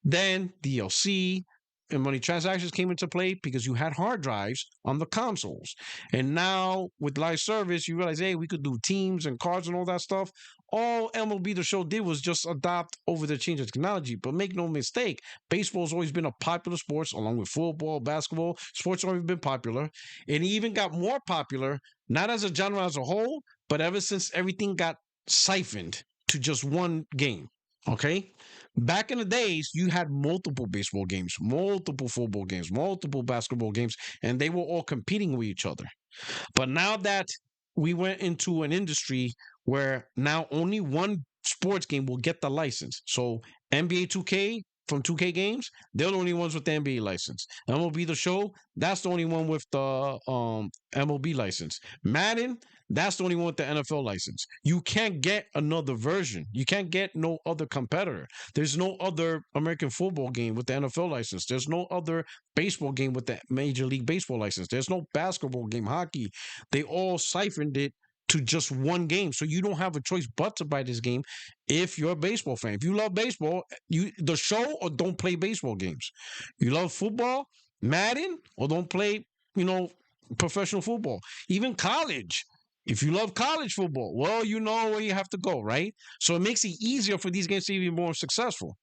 Then DLC and money transactions came into play because you had hard drives on the consoles. And now with live service, you realize, hey, we could do teams and cards and all that stuff. All MLB The Show did was just adopt over the change of technology. But make no mistake, baseball's always been a popular sport, along with football, basketball. Sports have always been popular. And it even got more popular, not as a genre as a whole, but ever since everything got siphoned to just one game. Okay? Back in the days, you had multiple baseball games, multiple football games, multiple basketball games, and they were all competing with each other. But now that we went into an industry where now only one sports game will get the license. So NBA 2K from 2K Games, they're the only ones with the NBA license. MLB The Show, that's the only one with the MLB license. Madden, that's the only one with the NFL license. You can't get another version. You can't get no other competitor. There's no other American football game with the NFL license. There's no other baseball game with the Major League Baseball license. There's no basketball game, hockey. They all siphoned it to just one game. So you don't have a choice but to buy this game if you're a baseball fan. If you love baseball, the show or don't play baseball games. You love football, Madden, or don't play, professional football. Even college. If you love college football, well, you know where you have to go, right? So it makes it easier for these games to be more successful.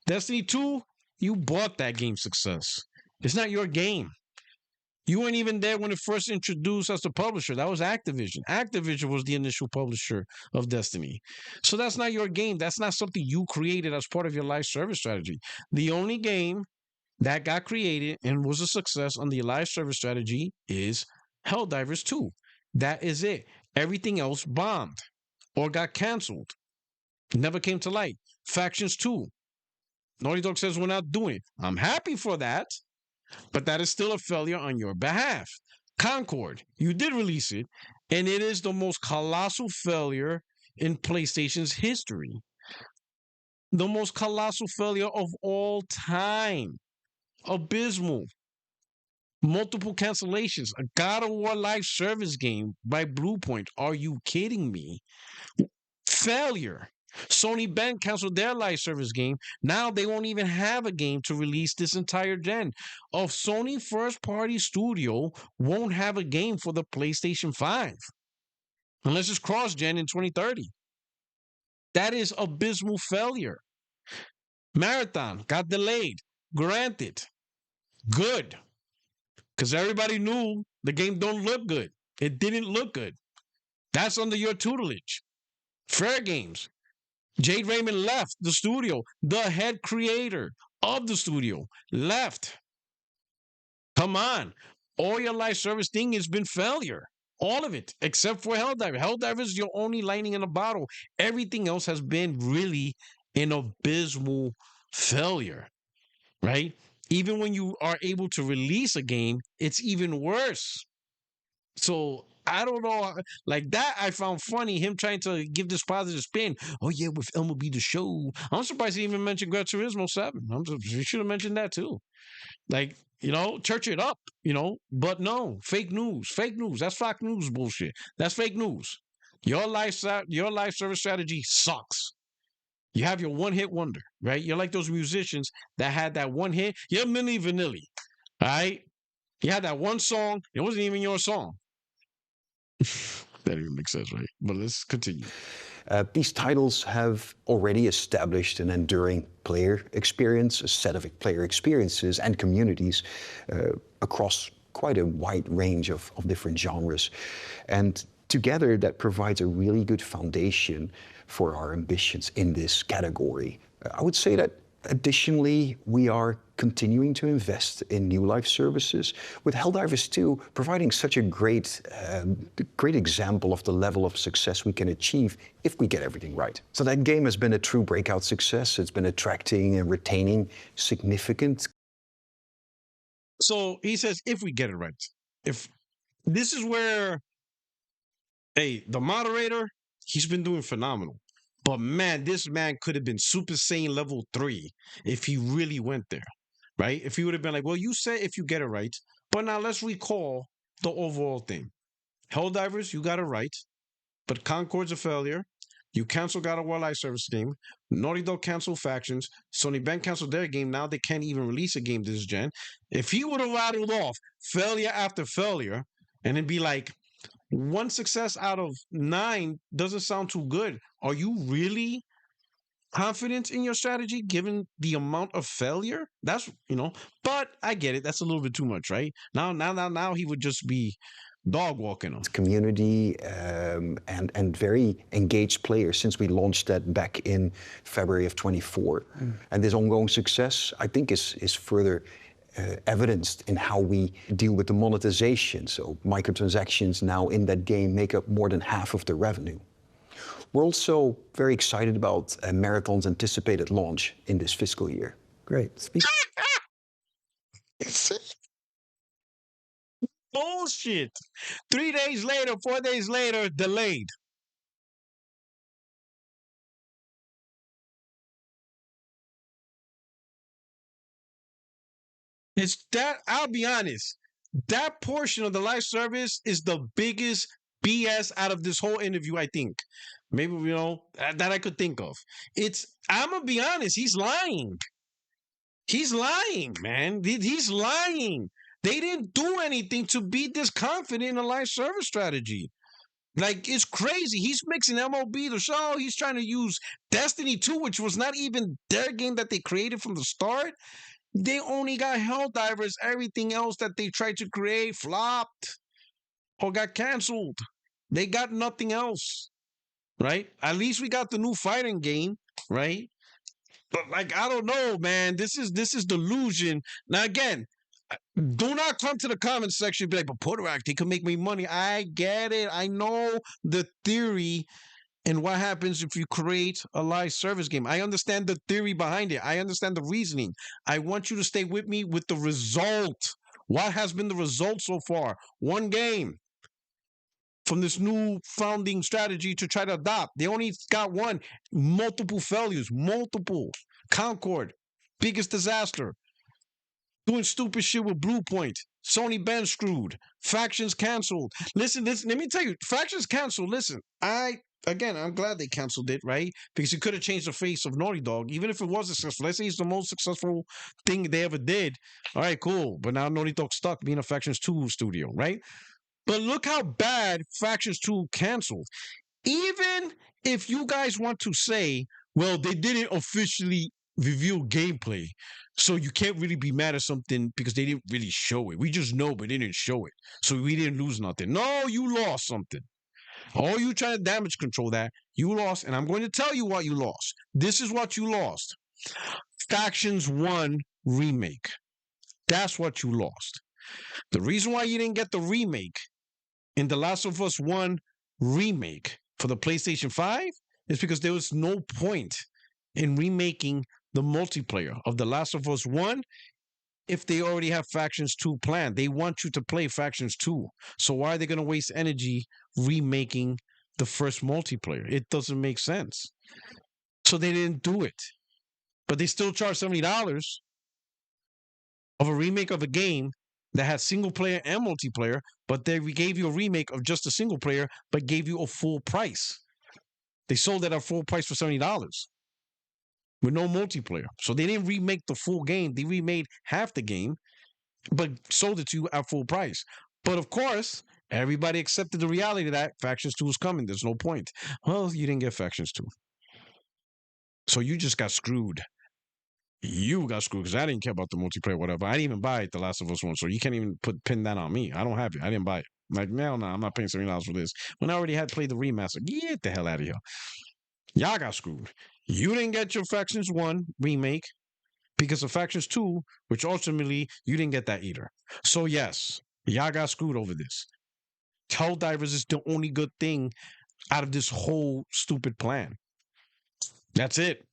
Destiny 2, you bought that game success. It's not your game. You weren't even there when it first introduced as the publisher. That was Activision. Activision was the initial publisher of Destiny. So that's not your game. That's not something you created as part of your live service strategy. The only game that got created and was a success on the live service strategy is Helldivers 2. That is it. Everything else bombed or got canceled. Never came to light. Factions 2. Naughty Dog says we're not doing it. I'm happy for that, but that is still a failure on your behalf. Concord, you did release it, and it is the most colossal failure in PlayStation's history. The most colossal failure of all time. Abysmal. Multiple cancellations. A God of War live service game by Bluepoint. Are you kidding me? Failure. Sony Bend canceled their live service game. Now they won't even have a game to release this entire gen. A Sony first party studio won't have a game for the PlayStation 5 unless it's cross gen in 2030. That is abysmal failure. Marathon got delayed. Granted, good. Because everybody knew the game don't look good. It didn't look good. That's under your tutelage. Fair Games. Jade Raymond left the studio. The head creator of the studio left. Come on. All your live service thing has been failure. All of it, except for Helldiver. Helldiver is your only lightning in a bottle. Everything else has been really an abysmal failure, right? Even when you are able to release a game, it's even worse. So I don't know, like that. I found funny him trying to give this positive spin. Oh yeah, with MLB The Show. I'm surprised he even mentioned Gran Turismo 7. He should have mentioned that too. Like, church it up, But no, fake news, fake news. That's Fox News bullshit. That's fake news. Your life service strategy sucks. You have your one hit wonder, right? You're like those musicians that had that one hit. You're Milli Vanilli, all right? You had that one song. It wasn't even your song. That even makes sense, right? But let's continue. These titles have already established an enduring player experience, a set of player experiences and communities across quite a wide range of different genres. And together, that provides a really good foundation for our ambitions in this category. I would say that additionally, we are continuing to invest in new life services, with Helldivers 2 providing such a great example of the level of success we can achieve if we get everything right. So that game has been a true breakout success. It's been attracting and retaining significant. So he says, if we get it right. If this is where, hey, the moderator, he's been doing phenomenal. But man, this man could have been Super Saiyan level 3 if he really went there, right? If he would have been like, well, you said if you get it right, but now let's recall the overall thing. Helldivers, you got it right, but Concord's a failure. You canceled God of War live service game. Naughty Dog canceled Factions. Sony Bend canceled their game. Now they can't even release a game this gen. If he would have rattled off failure after failure and then be like, one success out of 9 doesn't sound too good. Are you really confident in your strategy given the amount of failure? That's, but I get it. That's a little bit too much, right? Now he would just be dog walking them. Community and very engaged players since we launched that back in February of 24. And this ongoing success, I think, is further evidenced in how we deal with the monetization. So microtransactions now in that game make up more than half of the revenue. We're also very excited about Marathon's anticipated launch in this fiscal year. Great. Bullshit. 3 days later, 4 days later, delayed. It's that, I'll be honest, that portion of the live service is the biggest BS out of this whole interview, I think. Maybe, that I could think of. I'm going to be honest, he's lying. He's lying, man. He's lying. They didn't do anything to be this confident in a live service strategy. Like, it's crazy. He's mixing MLB The Show. He's trying to use Destiny 2, which was not even their game that they created from the start. They only got Helldivers. Everything else that they tried to create flopped or got canceled. They got nothing else, right? At least we got the new fighting game, right? But like, I don't know, man. This is delusion. Now again, do not come to the comment section and be like, but Porteract, they can make me money. I get it. I know the theory And what happens if you create a live service game? I understand the theory behind it. I understand the reasoning. I want you to stay with me with the result. What has been the result so far? One game from this new founding strategy to try to adopt. They only got one. Multiple failures. Multiple. Concord. Biggest disaster. Doing stupid shit with Blue Point. Sony been screwed. Factions canceled. Listen, let me tell you, factions canceled. Listen, I'm glad they canceled it, right? Because it could have changed the face of Naughty Dog, even if it was successful. Let's say it's the most successful thing they ever did. All right, cool. But now Naughty Dog's stuck being a Factions 2 studio, right? But look how bad Factions 2 canceled. Even if you guys want to say, well, they didn't officially reveal gameplay, so you can't really be mad at something because they didn't really show it. We just know, but they didn't show it. So we didn't lose nothing. No, you lost something. All you trying to damage control that, you lost, and I'm going to tell you what you lost. This is what you lost. Factions 1 remake. That's what you lost. The reason why you didn't get the remake in The Last of Us 1 remake for the PlayStation 5 is because there was no point in remaking the multiplayer of The Last of Us 1 if they already have Factions 2 planned. They want you to play Factions 2. So why are they going to waste energy remaking the first multiplayer? It doesn't make sense. So they didn't do it. But they still charge $70 of a remake of a game that had single player and multiplayer, but they gave you a remake of just a single player, but gave you a full price. They sold it at full price for $70 with no multiplayer. So they didn't remake the full game. They remade half the game, but sold it to you at full price. But of course, everybody accepted the reality that Factions 2 is coming. There's no point. Well, you didn't get Factions 2. So you just got screwed. You got screwed because I didn't care about the multiplayer, whatever. I didn't even buy it, The Last of Us 1, so you can't even pin that on me. I don't have it. I didn't buy it. Like, no, I'm not paying $70 for this. When I already had played the remaster, get the hell out of here. Y'all got screwed. You didn't get your Factions 1 remake because of Factions 2, which ultimately you didn't get that either. So yes, y'all got screwed over this. Helldivers is the only good thing out of this whole stupid plan. That's it.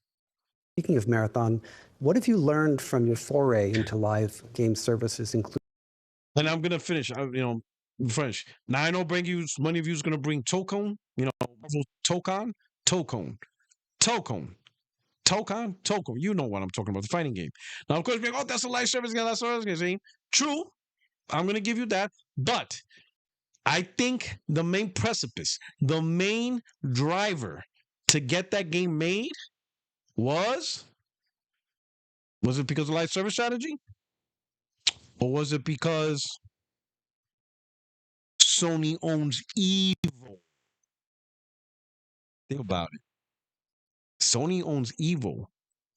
Speaking of Marathon, what have you learned from your foray into live game services, including? And I'm gonna finish. French. Now I know many of you is gonna bring Tokon. Tokon. You know what I'm talking about, the fighting game. Now, of course, that's a live service game. True, I'm gonna give you that, but I think the main precipice, the main driver to get that game made was it because of live service strategy? Or was it because Sony owns Evo? Think about it. Sony owns Evo,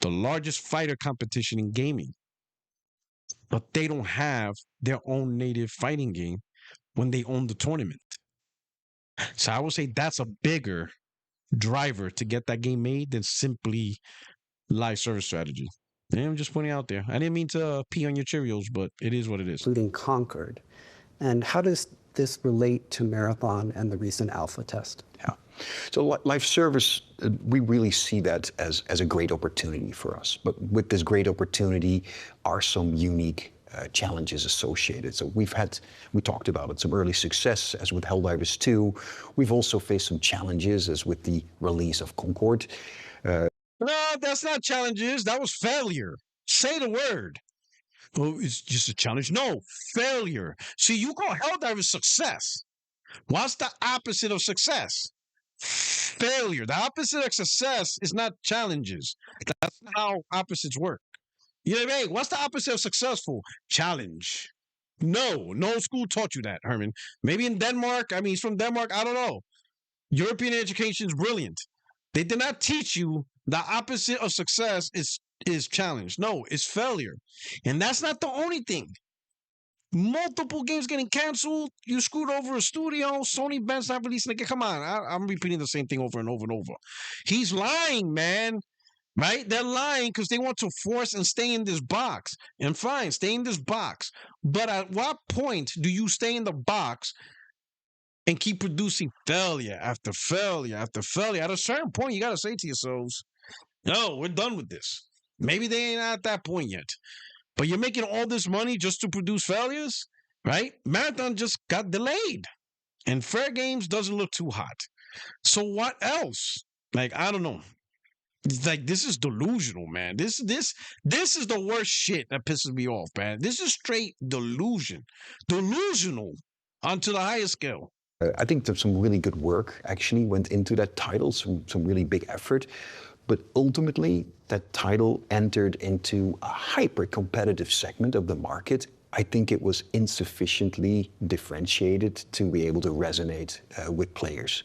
the largest fighter competition in gaming. But they don't have their own native fighting game when they own the tournament. So I would say that's a bigger driver to get that game made than simply live service strategy. And I'm just pointing out there. I didn't mean to pee on your Cheerios, but it is what it is. Including Concord. And how does this relate to Marathon and the recent alpha test? Yeah. So live service, we really see that as a great opportunity for us. But with this great opportunity are some unique challenges associated. So we talked about it, some early success as with Helldivers 2. We've also faced some challenges as with the release of Concord. No, that's not challenges. That was failure. Say the word. Well, it's just a challenge. No, failure. See, you call Helldivers success. What's the opposite of success? Failure. The opposite of success is not challenges. That's not how opposites work. You know what I mean? What's the opposite of successful? Challenge. No school taught you that, Herman. Maybe in Denmark. I mean, he's from Denmark. I don't know. European education is brilliant. They did not teach you the opposite of success is challenge. No, it's failure. And that's not the only thing. Multiple games getting canceled. You screwed over a studio. Sony Ben's not releasing it. Come on. I'm repeating the same thing over and over and over. He's lying, man. Right? They're lying because they want to force and stay in this box. And fine, stay in this box. But at what point do you stay in the box and keep producing failure after failure after failure, at a certain point, you got to say to yourselves, no, we're done with this. Maybe they ain't at that point yet. But you're making all this money just to produce failures, right? Marathon just got delayed. And Fair Games doesn't look too hot. So what else? Like, I don't know. It's like, this is delusional, man. This is the worst shit that pisses me off, man. This is straight delusion. Delusional onto the highest scale. I think that some really good work actually went into that title, some really big effort. But ultimately, that title entered into a hyper-competitive segment of the market. I think it was insufficiently differentiated to be able to resonate with players.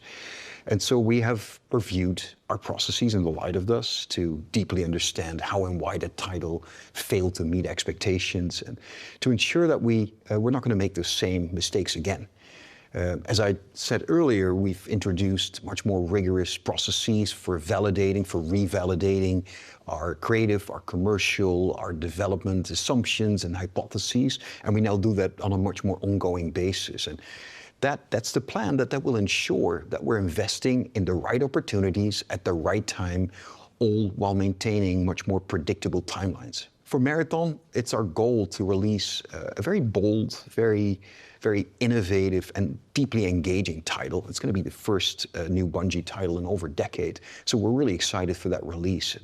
And so we have reviewed our processes in the light of this to deeply understand how and why that title failed to meet expectations, and to ensure that we're not going to make those same mistakes again. As I said earlier, we've introduced much more rigorous processes for validating, for revalidating our creative, our commercial, our development assumptions and hypotheses, and we now do that on a much more ongoing basis. And that's the plan that will ensure that we're investing in the right opportunities at the right time, all while maintaining much more predictable timelines. For Marathon, it's our goal to release a very bold, very innovative and deeply engaging title. It's going to be the first new Bungie title in over a decade. So we're really excited for that release.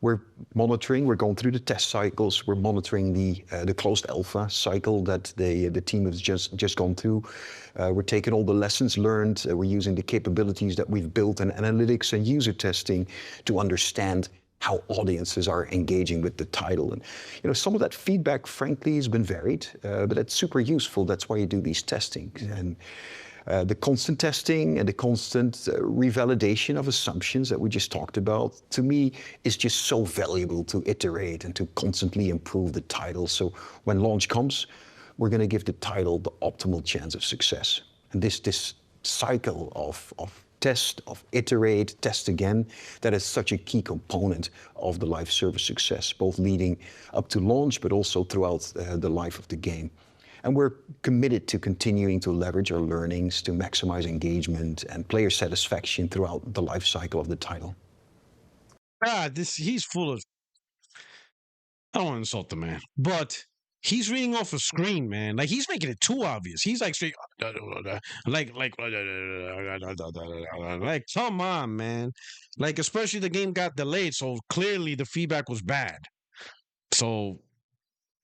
We're going through the test cycles. We're monitoring the closed alpha cycle that the team has just gone through. We're taking all the lessons learned. We're using the capabilities that we've built in analytics and user testing to understand how audiences are engaging with the title. And some of that feedback, frankly, has been varied, but it's super useful. That's why you do these testing. And the constant testing and the constant revalidation of assumptions that we just talked about, to me, is just so valuable to iterate and to constantly improve the title. So when launch comes, we're going to give the title the optimal chance of success. And this cycle of test, of iterate, test again, that is such a key component of the live service success, both leading up to launch, but also throughout the life of the game. And we're committed to continuing to leverage our learnings to maximize engagement and player satisfaction throughout the life cycle of the title. He's full of, I don't want to insult the man, but he's reading off a screen, man. Like, he's making it too obvious. He's like straight, like, come on, man. Like, especially the game got delayed, so clearly the feedback was bad. So,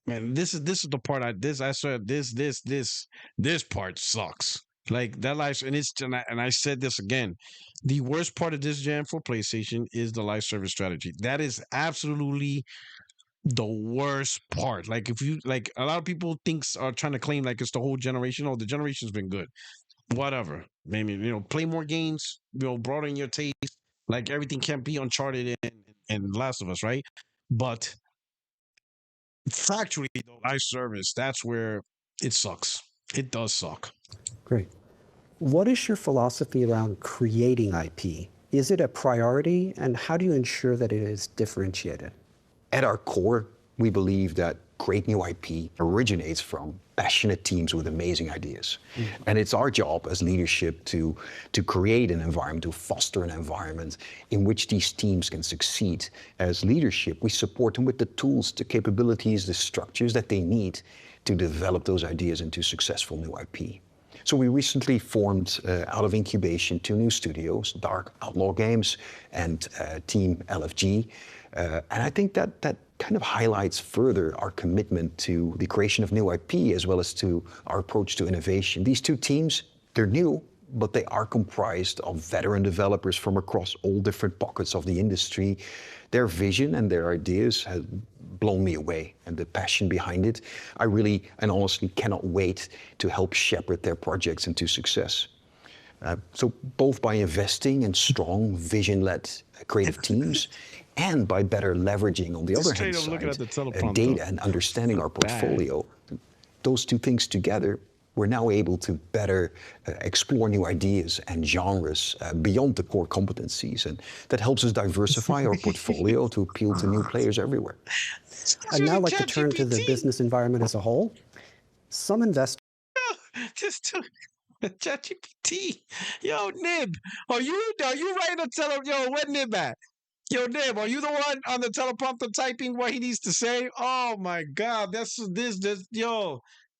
man, this is the part I said this part sucks. Like, that life, and I said this again. The worst part of this gen for PlayStation is the live service strategy. That is absolutely the worst part. Like, if you, like, a lot of people are trying to claim like it's the whole generation. Oh, the generation's been good. Whatever. Maybe, play more games, broaden your taste. Like, everything can't be Uncharted and Last of Us, right? But factually, the live service, that's where it sucks. It does suck. Great. What is your philosophy around creating IP? Is it a priority, and how do you ensure that it is differentiated? At our core, we believe that great new IP originates from passionate teams with amazing ideas. And it's our job as leadership to create an environment, to foster an environment in which these teams can succeed. As leadership, we support them with the tools, the capabilities, the structures that they need to develop those ideas into successful new IP. So we recently formed, out of incubation, 2 new studios, Dark Outlaw Games and Team LFG. And I think that kind of highlights further our commitment to the creation of new IP, as well as to our approach to innovation. These 2 teams, they're new, but they are comprised of veteran developers from across all different pockets of the industry. Their vision and their ideas have blown me away, and the passion behind it, I really and honestly cannot wait to help shepherd their projects into success. So both by investing in strong vision-led creative teams and by better leveraging, on the other hand side, data and understanding our portfolio, those 2 things together, we're now able to better explore new ideas and genres beyond the core competencies. And that helps us diversify our portfolio to appeal to new players everywhere. I'd now like to turn to the business environment as a whole. Some investors ChatGPT. Yo, Nib, are you writing a yo, where Nib at? Yo, Nib, are you the one on the teleprompter typing what he needs to say? Oh my God,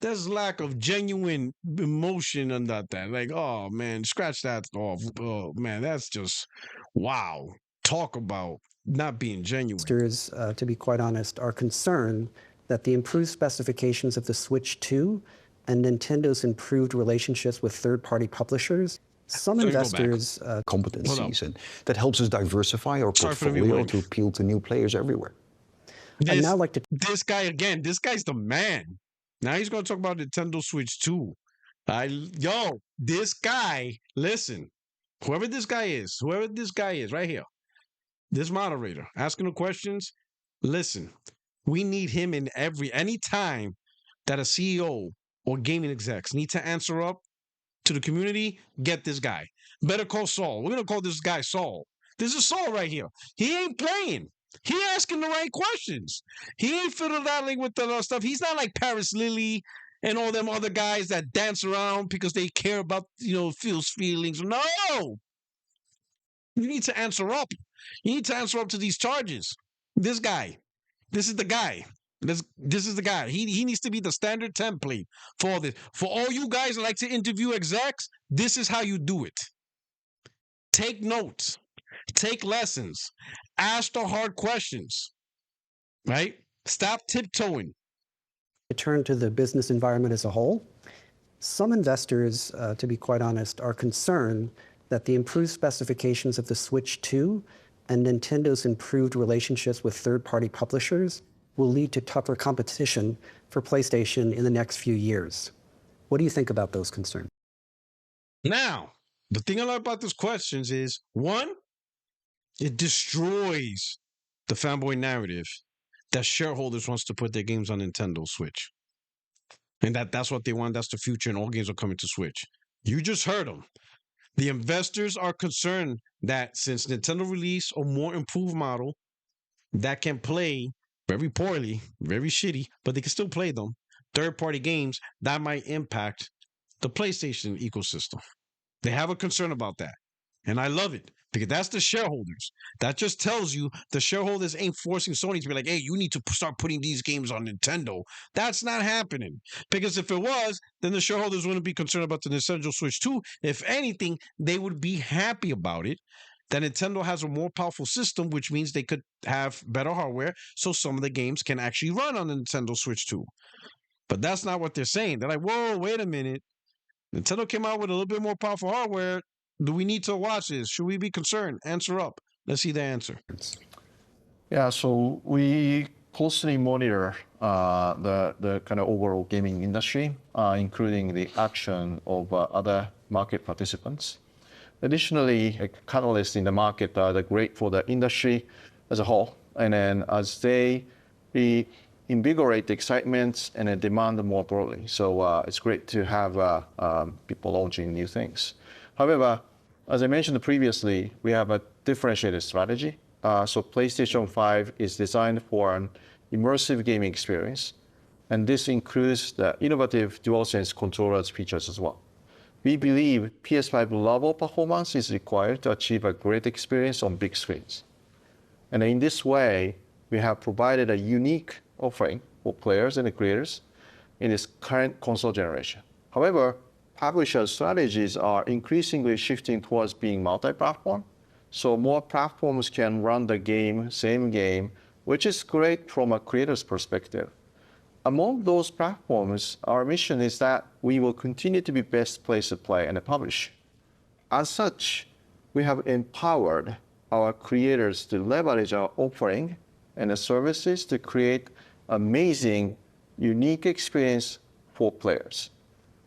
there's lack of genuine emotion under that. Like, oh man, scratch that off. Oh man, that's just wow. Talk about not being genuine. Investors, to be quite honest, are concerned that the improved specifications of the Switch 2 and Nintendo's improved relationships with third-party publishers. Some investors competencies, and that helps us diversify our portfolio to appeal to new players everywhere. I'd now like to this guy again. This guy's the man. Now he's going to talk about Nintendo Switch 2. Yo, this guy, listen, whoever this guy is right here, this moderator asking the questions, listen, we need him in any time that a CEO or gaming execs need to answer up to the community, get this guy. Better call Saul. We're going to call this guy Saul. This is Saul right here. He ain't playing. He asking the right questions. He ain't fiddle-daddling with the stuff. He's not like Paris Lily and all them other guys that dance around because they care about, Phil's feelings. No! You need to answer up. You need to answer up to these charges. This guy. This is the guy. This is the guy. He needs to be the standard template for all this. For all you guys that like to interview execs, this is how you do it. Take notes. Take lessons. Ask the hard questions. Right? Stop tiptoeing. To turn to the business environment as a whole. Some investors, to be quite honest, are concerned that the improved specifications of the Switch 2 and Nintendo's improved relationships with third-party publishers will lead to tougher competition for PlayStation in the next few years. What do you think about those concerns? Now, the thing I like about these questions is, one, it destroys the fanboy narrative that shareholders wants to put their games on Nintendo Switch. And that's what they want. That's the future, and all games are coming to Switch. You just heard them. The investors are concerned that since Nintendo released a more improved model that can play very poorly, very shitty, but they can still play them, third-party games, that might impact the PlayStation ecosystem. They have a concern about that. And I love it because that's the shareholders. That just tells you the shareholders ain't forcing Sony to be like, hey, you need to start putting these games on Nintendo. That's not happening. Because if it was, then the shareholders wouldn't be concerned about the Nintendo Switch 2. If anything, they would be happy about it. That Nintendo has a more powerful system, which means they could have better hardware, so some of the games can actually run on the Nintendo Switch 2. But that's not what they're saying. They're like, whoa, wait a minute. Nintendo came out with a little bit more powerful hardware. Do we need to watch this? Should we be concerned? Answer up. Let's see the answer. Yeah, so we closely monitor the kind of overall gaming industry, including the action of other market participants. Additionally, catalysts in the market are great for the industry as a whole. And then as they invigorate the excitement and the demand more broadly. So it's great to have people launching new things. However, as I mentioned previously, we have a differentiated strategy. So PlayStation 5 is designed for an immersive gaming experience. And this includes the innovative DualSense controllers features as well. We believe PS5 level performance is required to achieve a great experience on big screens. And in this way, we have provided a unique offering for players and creators in this current console generation. However, publisher strategies are increasingly shifting towards being multi-platform. So more platforms can run the game, same game, which is great from a creator's perspective. Among those platforms, our mission is that we will continue to be best place to play and publish. As such, we have empowered our creators to leverage our offering and the services to create amazing, unique experience for players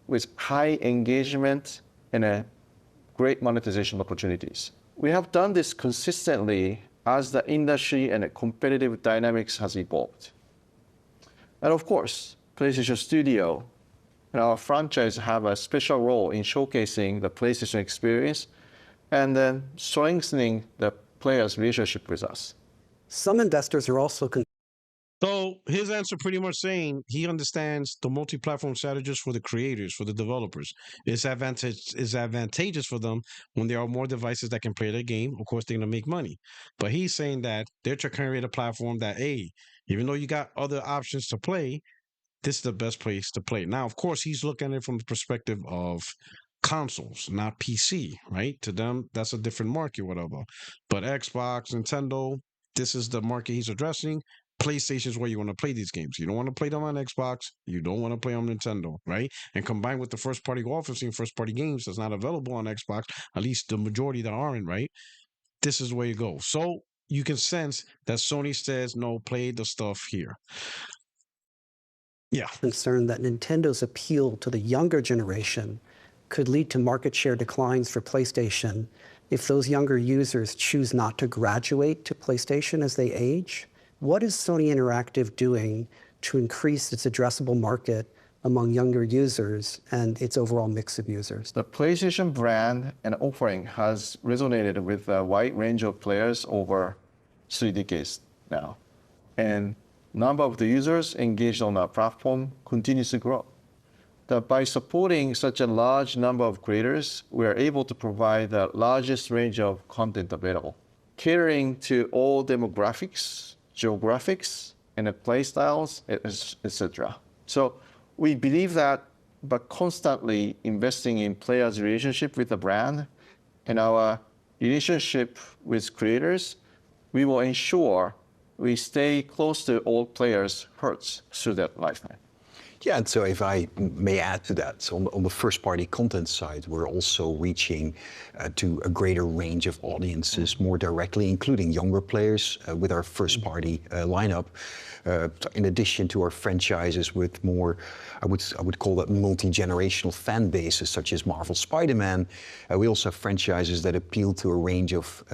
with high engagement and great monetization opportunities. We have done this consistently as the industry and the competitive dynamics has evolved. And of course, PlayStation Studio and our franchise have a special role in showcasing the PlayStation experience and then strengthening the players' relationship with us. Some investors are also So his answer pretty much saying he understands the multi-platform strategies for the creators, for the developers. It's advantageous for them when there are more devices that can play their game. Of course, they're gonna make money. But he's saying that they're trying to create a platform that, hey, even though you got other options to play, this is the best place to play. Now, of course, he's looking at it from the perspective of consoles, not PC, right? To them, that's a different market, whatever. But Xbox, Nintendo, this is the market he's addressing. PlayStation is where you want to play these games. You don't want to play them on Xbox. You don't want to play on Nintendo, right? And combined with the first party offering first party games that's not available on Xbox, at least the majority that aren't, right? This is where you go. So you can sense that Sony says, no, play the stuff here. Yeah. Concerned that Nintendo's appeal to the younger generation could lead to market share declines for PlayStation if those younger users choose not to graduate to PlayStation as they age. What is Sony Interactive doing to increase its addressable market among younger users and its overall mix of users? The PlayStation brand and offering has resonated with a wide range of players over 3 decades now. And number of the users engaged on our platform continues to grow. By supporting such a large number of creators, we are able to provide the largest range of content available, catering to all demographics, geographics, and the play styles, etc. So we believe that by constantly investing in players' relationship with the brand and our relationship with creators, we will ensure we stay close to all players' hearts through their lifetime. Yeah, and so if I may add to that, so on the first-party content side, we're also reaching to a greater range of audiences more directly, including younger players with our first-party lineup. In addition to our franchises with more, I would call that multi-generational fan bases, such as Marvel Spider-Man, we also have franchises that appeal to a range of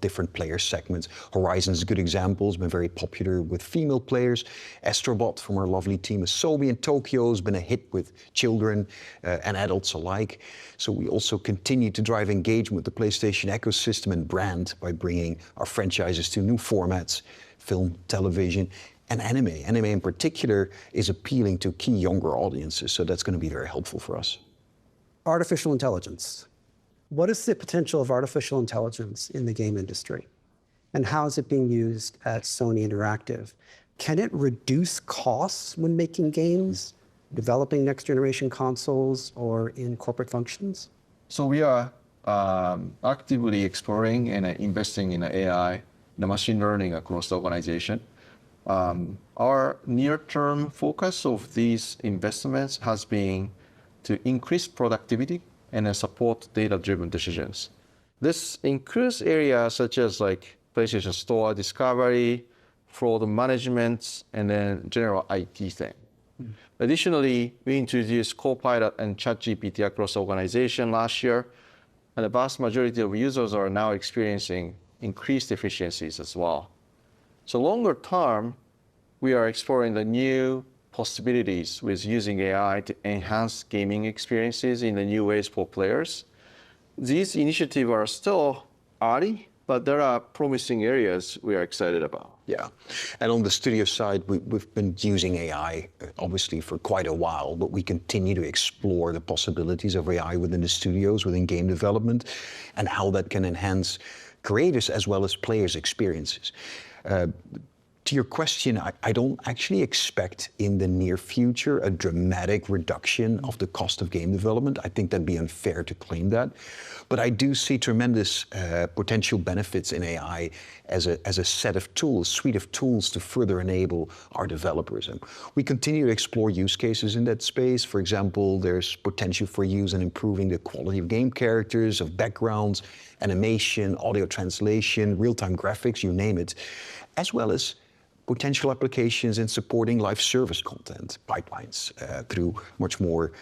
different player segments. Horizon is a good example. It's been very popular with female players. Astrobot from our lovely team Asobi in Tokyo has been a hit with children and adults alike. So we also continue to drive engagement with the PlayStation ecosystem and brand by bringing our franchises to new formats, film, television, and anime. Anime in particular is appealing to key younger audiences, so that's going to be very helpful for us. Artificial intelligence. What is the potential of artificial intelligence in the game industry? And how is it being used at Sony Interactive? Can it reduce costs when making games, developing next generation consoles, or in corporate functions? So we are actively exploring and investing in AI, the machine learning across the organization. Our near-term focus of these investments has been to increase productivity and support data-driven decisions. This includes areas such as like PlayStation Store discovery, fraud management, and then general IT thing. Additionally, we introduced Copilot and ChatGPT across the organization last year, and the vast majority of users are now experiencing increased efficiencies as well. So longer term, we are exploring the new possibilities with using AI to enhance gaming experiences in the new ways for players. These initiatives are still early, but there are promising areas we are excited about. Yeah, and on the studio side, we've been using AI obviously for quite a while, but we continue to explore the possibilities of AI within the studios, within game development, and how that can enhance creators as well as players' experiences. To your question, I don't actually expect in the near future a dramatic reduction of the cost of game development. I think that'd be unfair to claim that. But I do see tremendous potential benefits in AI as a set of tools, suite of tools to further enable our developers. And we continue to explore use cases in that space. For example, there's potential for use in improving the quality of game characters, of backgrounds, animation, audio translation, real-time graphics, you name it, as well as potential applications in supporting live service content pipelines through much more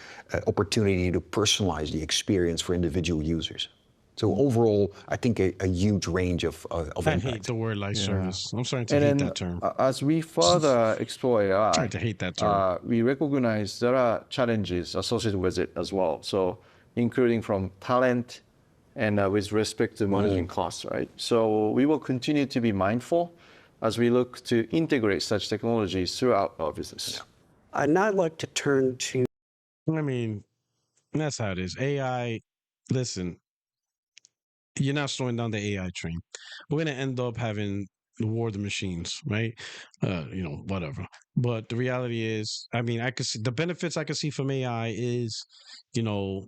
opportunity to personalize the experience for individual users. So overall, I think a huge range of I impact. hate the word live service. I'm starting to hate that term. As we further explore AI, I'm starting to hate that term. we recognize there are challenges associated with it as well. So including from talent and with respect to managing costs, right? So we will continue to be mindful as we look to integrate such technologies throughout our business. I'd now like to turn to I mean, that's how it is. AI, listen, you're not slowing down the AI train. We're going to end up having the war of the machines, right? Whatever. But the reality is, I mean, I could see the benefits I could see from AI is, you know,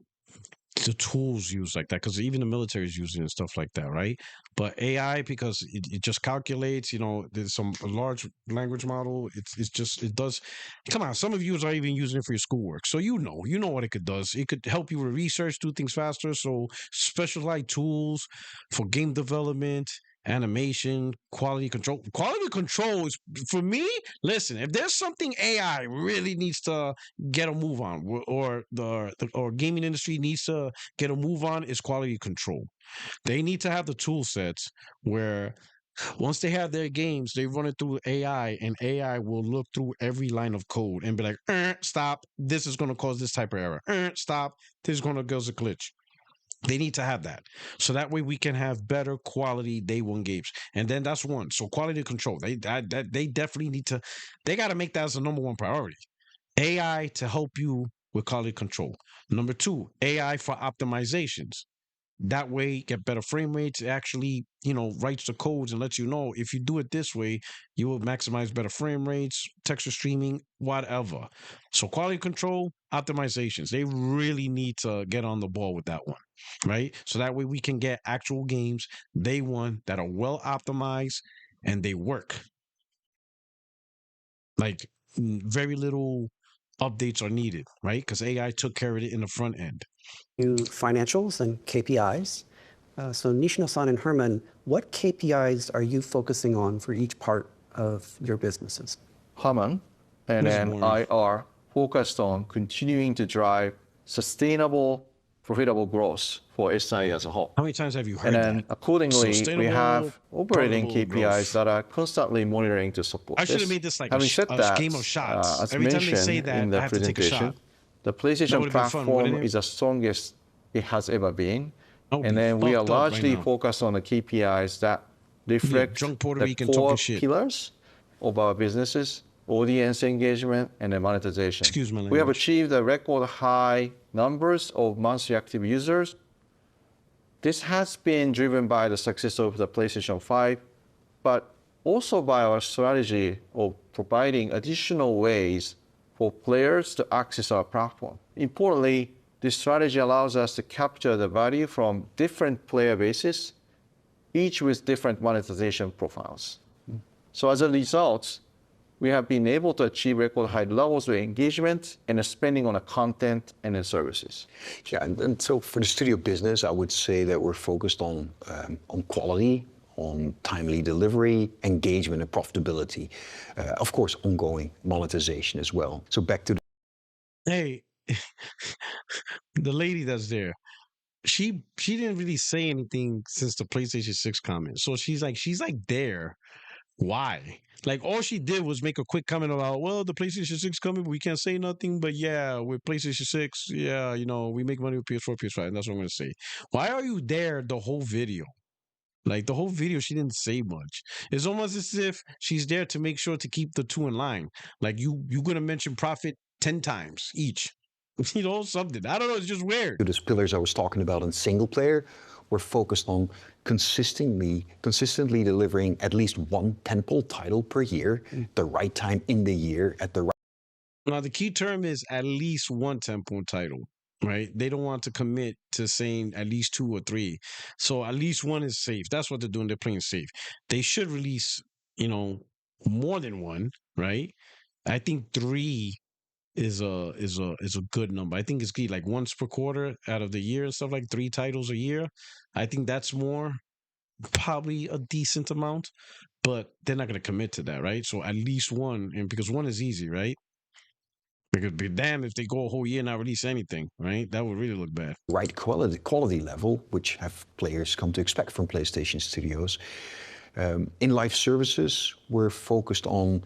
the tools used like that, because even the military is using it and stuff like that, right? But AI, because it just calculates, there's some a large language model. It does. Come on, some of you are even using it for your schoolwork, so you know what it does. It could help you with research, do things faster. So specialized tools for game development, animation, quality control. Quality control is, for me, listen, if there's something AI really needs to get a move on, or or gaming industry needs to get a move on, is quality control. They need to have the tool sets where once they have their games, they run it through AI, and AI will look through every line of code and be like, stop, this is going to cause this type of error. Stop, this is going to cause a glitch. They need to have that, so that way we can have better quality day one games. And then that's one. So quality control, they definitely need to. They got to make that as the number one priority. AI to help you with quality control. Number two, AI for optimizations. That way, get better frame rates. It actually, writes the codes and lets you know if you do it this way, you will maximize better frame rates, texture streaming, whatever. So quality control, optimizations. They really need to get on the ball with that one, right? So that way we can get actual games day one that are well optimized and they work. Like very little updates are needed, right? Because AI took care of it in the front end. financials and KPIs. So Nishino-san and Herman, what KPIs are you focusing on for each part of your businesses? Herman and then I are focused on continuing to drive sustainable, profitable growth for SI as a whole. How many times have you heard And then that? accordingly, we have operating profitable KPIs growth. that are constantly monitoring to support I should have this. made this like Having a said that, game of shots. as Every time they mentioned say that, in the I have to take a presentation, shot. the That PlayStation would've been fun, platform wouldn't it? is the strongest it has ever been. I would And be then we are fucked up right largely now. focused on the KPIs that reflect drunk Puerto the Rican core talking shit. pillars of our businesses: audience engagement and then monetization. Excuse my We have language. achieved a record high numbers of monthly active users. This has been driven by the success of the PlayStation 5, but also by our strategy of providing additional ways for players to access our platform. Importantly, this strategy allows us to capture the value from different player bases, each with different monetization profiles. So as a result, we have been able to achieve record high levels of engagement and spending on the content and the services. Yeah, and so for the studio business, I would say that we're focused on quality, on timely delivery, engagement, and profitability. Of course, ongoing monetization as well. So back to the Hey, the lady that's there, she didn't really say anything since the PlayStation 6 comment. So she's like there. Why? Like all she did was make a quick comment about, well, the PlayStation 6 coming, but we can't say nothing. But yeah, with PlayStation 6, yeah, we make money with PS4, PS5, and that's what I'm gonna say. Why are you there the whole video? Like the whole video, she didn't say much. It's almost as if she's there to make sure to keep the two in line. Like you're gonna mention profit 10 times each. Something. I don't know. It's just weird. those pillars I was talking about in single player, we're focused on consistently delivering at least one tentpole title per year, the right time in the year, at the right. Now, the key term is at least one tentpole title, right? They don't want to commit to saying at least 2 or 3. So at least one is safe. That's what they're doing. They're playing safe. They should release, more than one, right? I think 3 is a good number. I think it's key, like once per quarter out of the year and stuff, like 3 titles a year. I think that's probably a decent amount, but they're not going to commit to that, right? So at least one, and because one is easy, right? Because be damn if they go a whole year and not release anything, right? That would really look bad. Right quality level, which have players come to expect from PlayStation Studios. In live services, we're focused on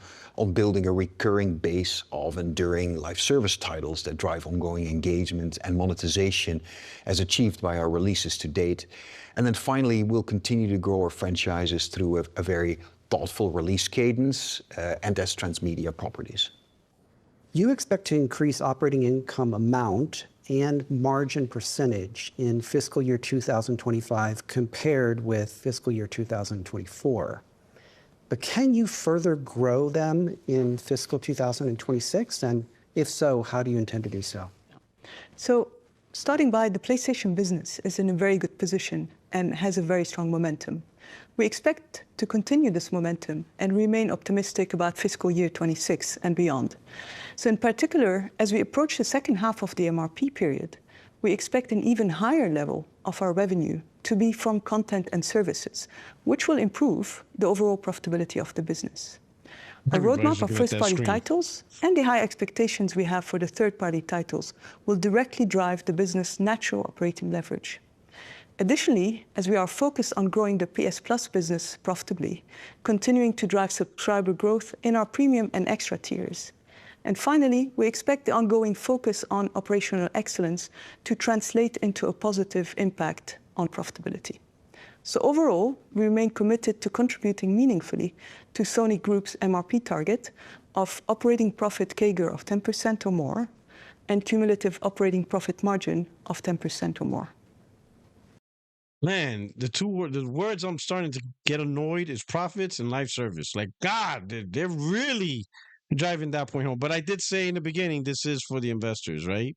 building a recurring base of enduring live service titles that drive ongoing engagement and monetization as achieved by our releases to date. And then finally, we'll continue to grow our franchises through a very thoughtful release cadence, and as transmedia properties. You expect to increase operating income amount and margin percentage in fiscal year 2025 compared with fiscal year 2024. But can you further grow them in fiscal 2026? And if so, how do you intend to do so? So starting by the PlayStation business is in a very good position and has a very strong momentum. We expect to continue this momentum and remain optimistic about fiscal year 26 and beyond. So in particular, as we approach the second half of the MRP period, we expect an even higher level of our revenue to be from content and services, which will improve the overall profitability of the business. Our roadmap of first-party titles and the high expectations we have for the third-party titles will directly drive the business' natural operating leverage. Additionally, as we are focused on growing the PS Plus business profitably, continuing to drive subscriber growth in our premium and extra tiers. And finally, we expect the ongoing focus on operational excellence to translate into a positive impact on profitability. So overall, we remain committed to contributing meaningfully to Sony Group's MRP target of operating profit CAGR of 10% or more and cumulative operating profit margin of 10% or more. Man, the words I'm starting to get annoyed is profits and live service. Like, God, they're really driving that point home. But I did say in the beginning, this is for the investors, right?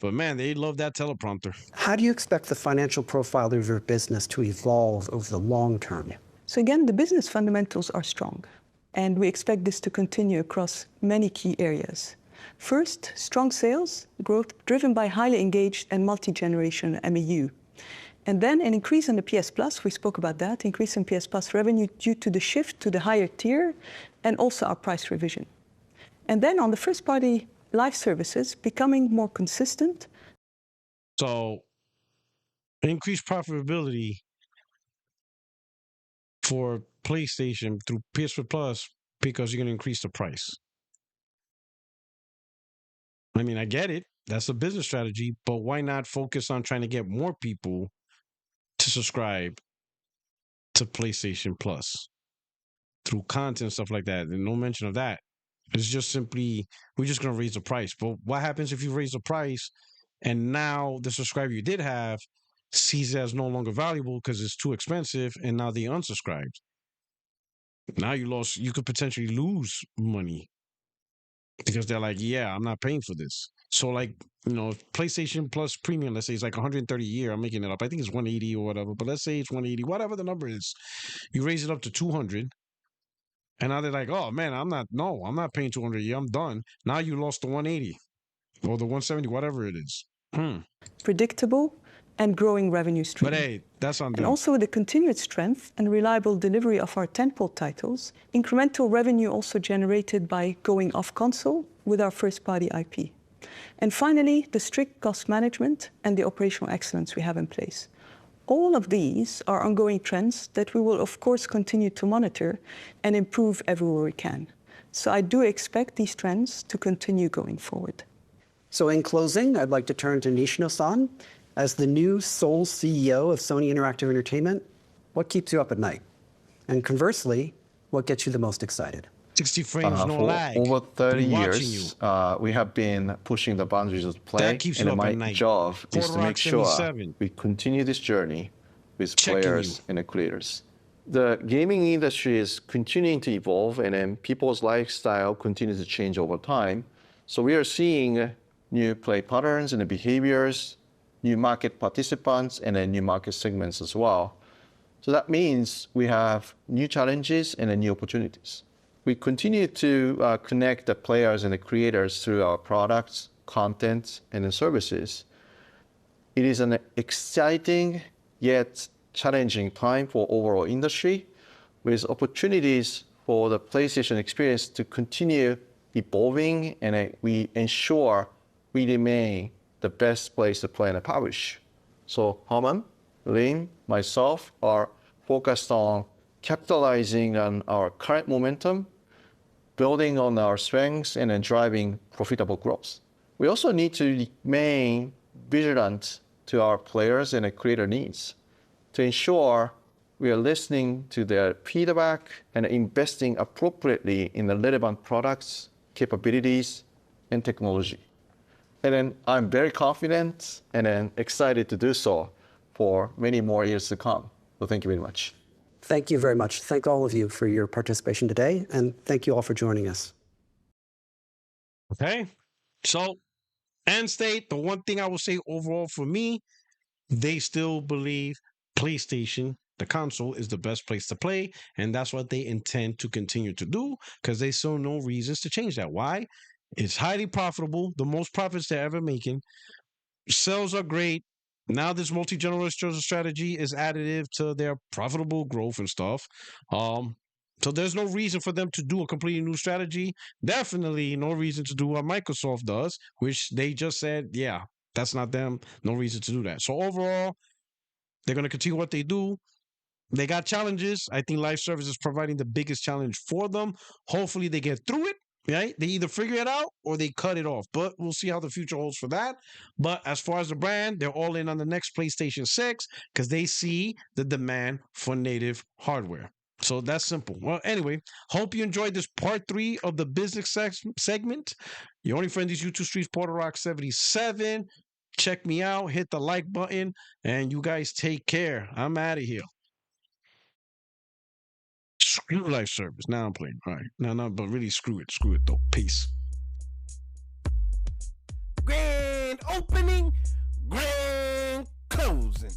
But man, they love that teleprompter. How do you expect the financial profile of your business to evolve over the long term? So again, the business fundamentals are strong, and we expect this to continue across many key areas. First, strong sales growth driven by highly engaged and multi-generation MAU. And then an increase in the PS Plus, we spoke about that, increase in PS Plus revenue due to the shift to the higher tier and also our price revision. And then on the first-party live services, becoming more consistent. So increased profitability for PlayStation through PS Plus because you're going to increase the price. I mean, I get it. That's a business strategy, but why not focus on trying to get more people to subscribe to PlayStation Plus through content, stuff like that? And no mention of that. It's just simply, we're just going to raise the price. But what happens if you raise the price and now the subscriber you did have sees it as no longer valuable because it's too expensive and now they unsubscribed? Now you could potentially lose money because they're like, yeah, I'm not paying for this. So like, PlayStation Plus Premium, let's say it's like 130 a year. I'm making it up. I think it's 180 or whatever, but let's say it's 180, whatever the number is. You raise it up to 200. And now they're like, oh man, I'm not paying 200 a year. I'm done. Now you lost the 180 or the 170, whatever it is. Predictable and growing revenue stream. But hey, that's on them. And also with the continued strength and reliable delivery of our tentpole titles, incremental revenue also generated by going off console with our first-party IP. And finally, the strict cost management and the operational excellence we have in place. All of these are ongoing trends that we will, of course, continue to monitor and improve everywhere we can. So I do expect these trends to continue going forward. So in closing, I'd like to turn to Nishino-san. As the new sole CEO of Sony Interactive Entertainment, what keeps you up at night? And conversely, what gets you the most excited? 60 frames, no for lag. over 30 I'm watching years, we have been pushing the boundaries of play, That keeps you and up at my night. job is Photo to Rock make sure 77. we continue this journey with Checking players and the creators. The gaming industry is continuing to evolve, and then people's lifestyle continues to change over time. So we are seeing new play patterns and behaviors, new market participants, and then new market segments as well. So that means we have new challenges and then new opportunities. We continue to connect the players and the creators through our products, content, and the services. It is an exciting yet challenging time for overall industry, with opportunities for the PlayStation experience to continue evolving, and we ensure we remain the best place to play and publish. So Herman, Lin, myself are focused on capitalizing on our current momentum, building on our strengths, and then driving profitable growth. We also need to remain vigilant to our players and creator needs to ensure we are listening to their feedback and investing appropriately in the relevant products, capabilities, and technology. And then I'm very confident and then excited to do so for many more years to come. So thank you very much. Thank you very much. Thank all of you for your participation today, and thank you all for joining us. Okay. So, end state, the one thing I will say overall for me, they still believe PlayStation, the console, is the best place to play. And that's what they intend to continue to do because they saw no reasons to change that. Why? It's highly profitable, the most profits they're ever making. Sales are great. Now this multi-generational strategy is additive to their profitable growth and stuff. So there's no reason for them to do a completely new strategy. Definitely no reason to do what Microsoft does, which they just said, yeah, that's not them. No reason to do that. So overall, they're going to continue what they do. They got challenges. I think live service is providing the biggest challenge for them. Hopefully they get through it. Right? They either figure it out or they cut it off. But we'll see how the future holds for that. But as far as the brand, they're all in on the next PlayStation 6 because they see the demand for native hardware. So that's simple. Well, anyway, hope you enjoyed this part 3 of the business segment. Your only friend is YouTube Streets Porter Rock 77. Check me out. Hit the like button. And you guys take care. I'm out of here. Screw life service. Now I'm playing. All right. No, but really screw it. Screw it, though. Peace. Grand opening, grand closing.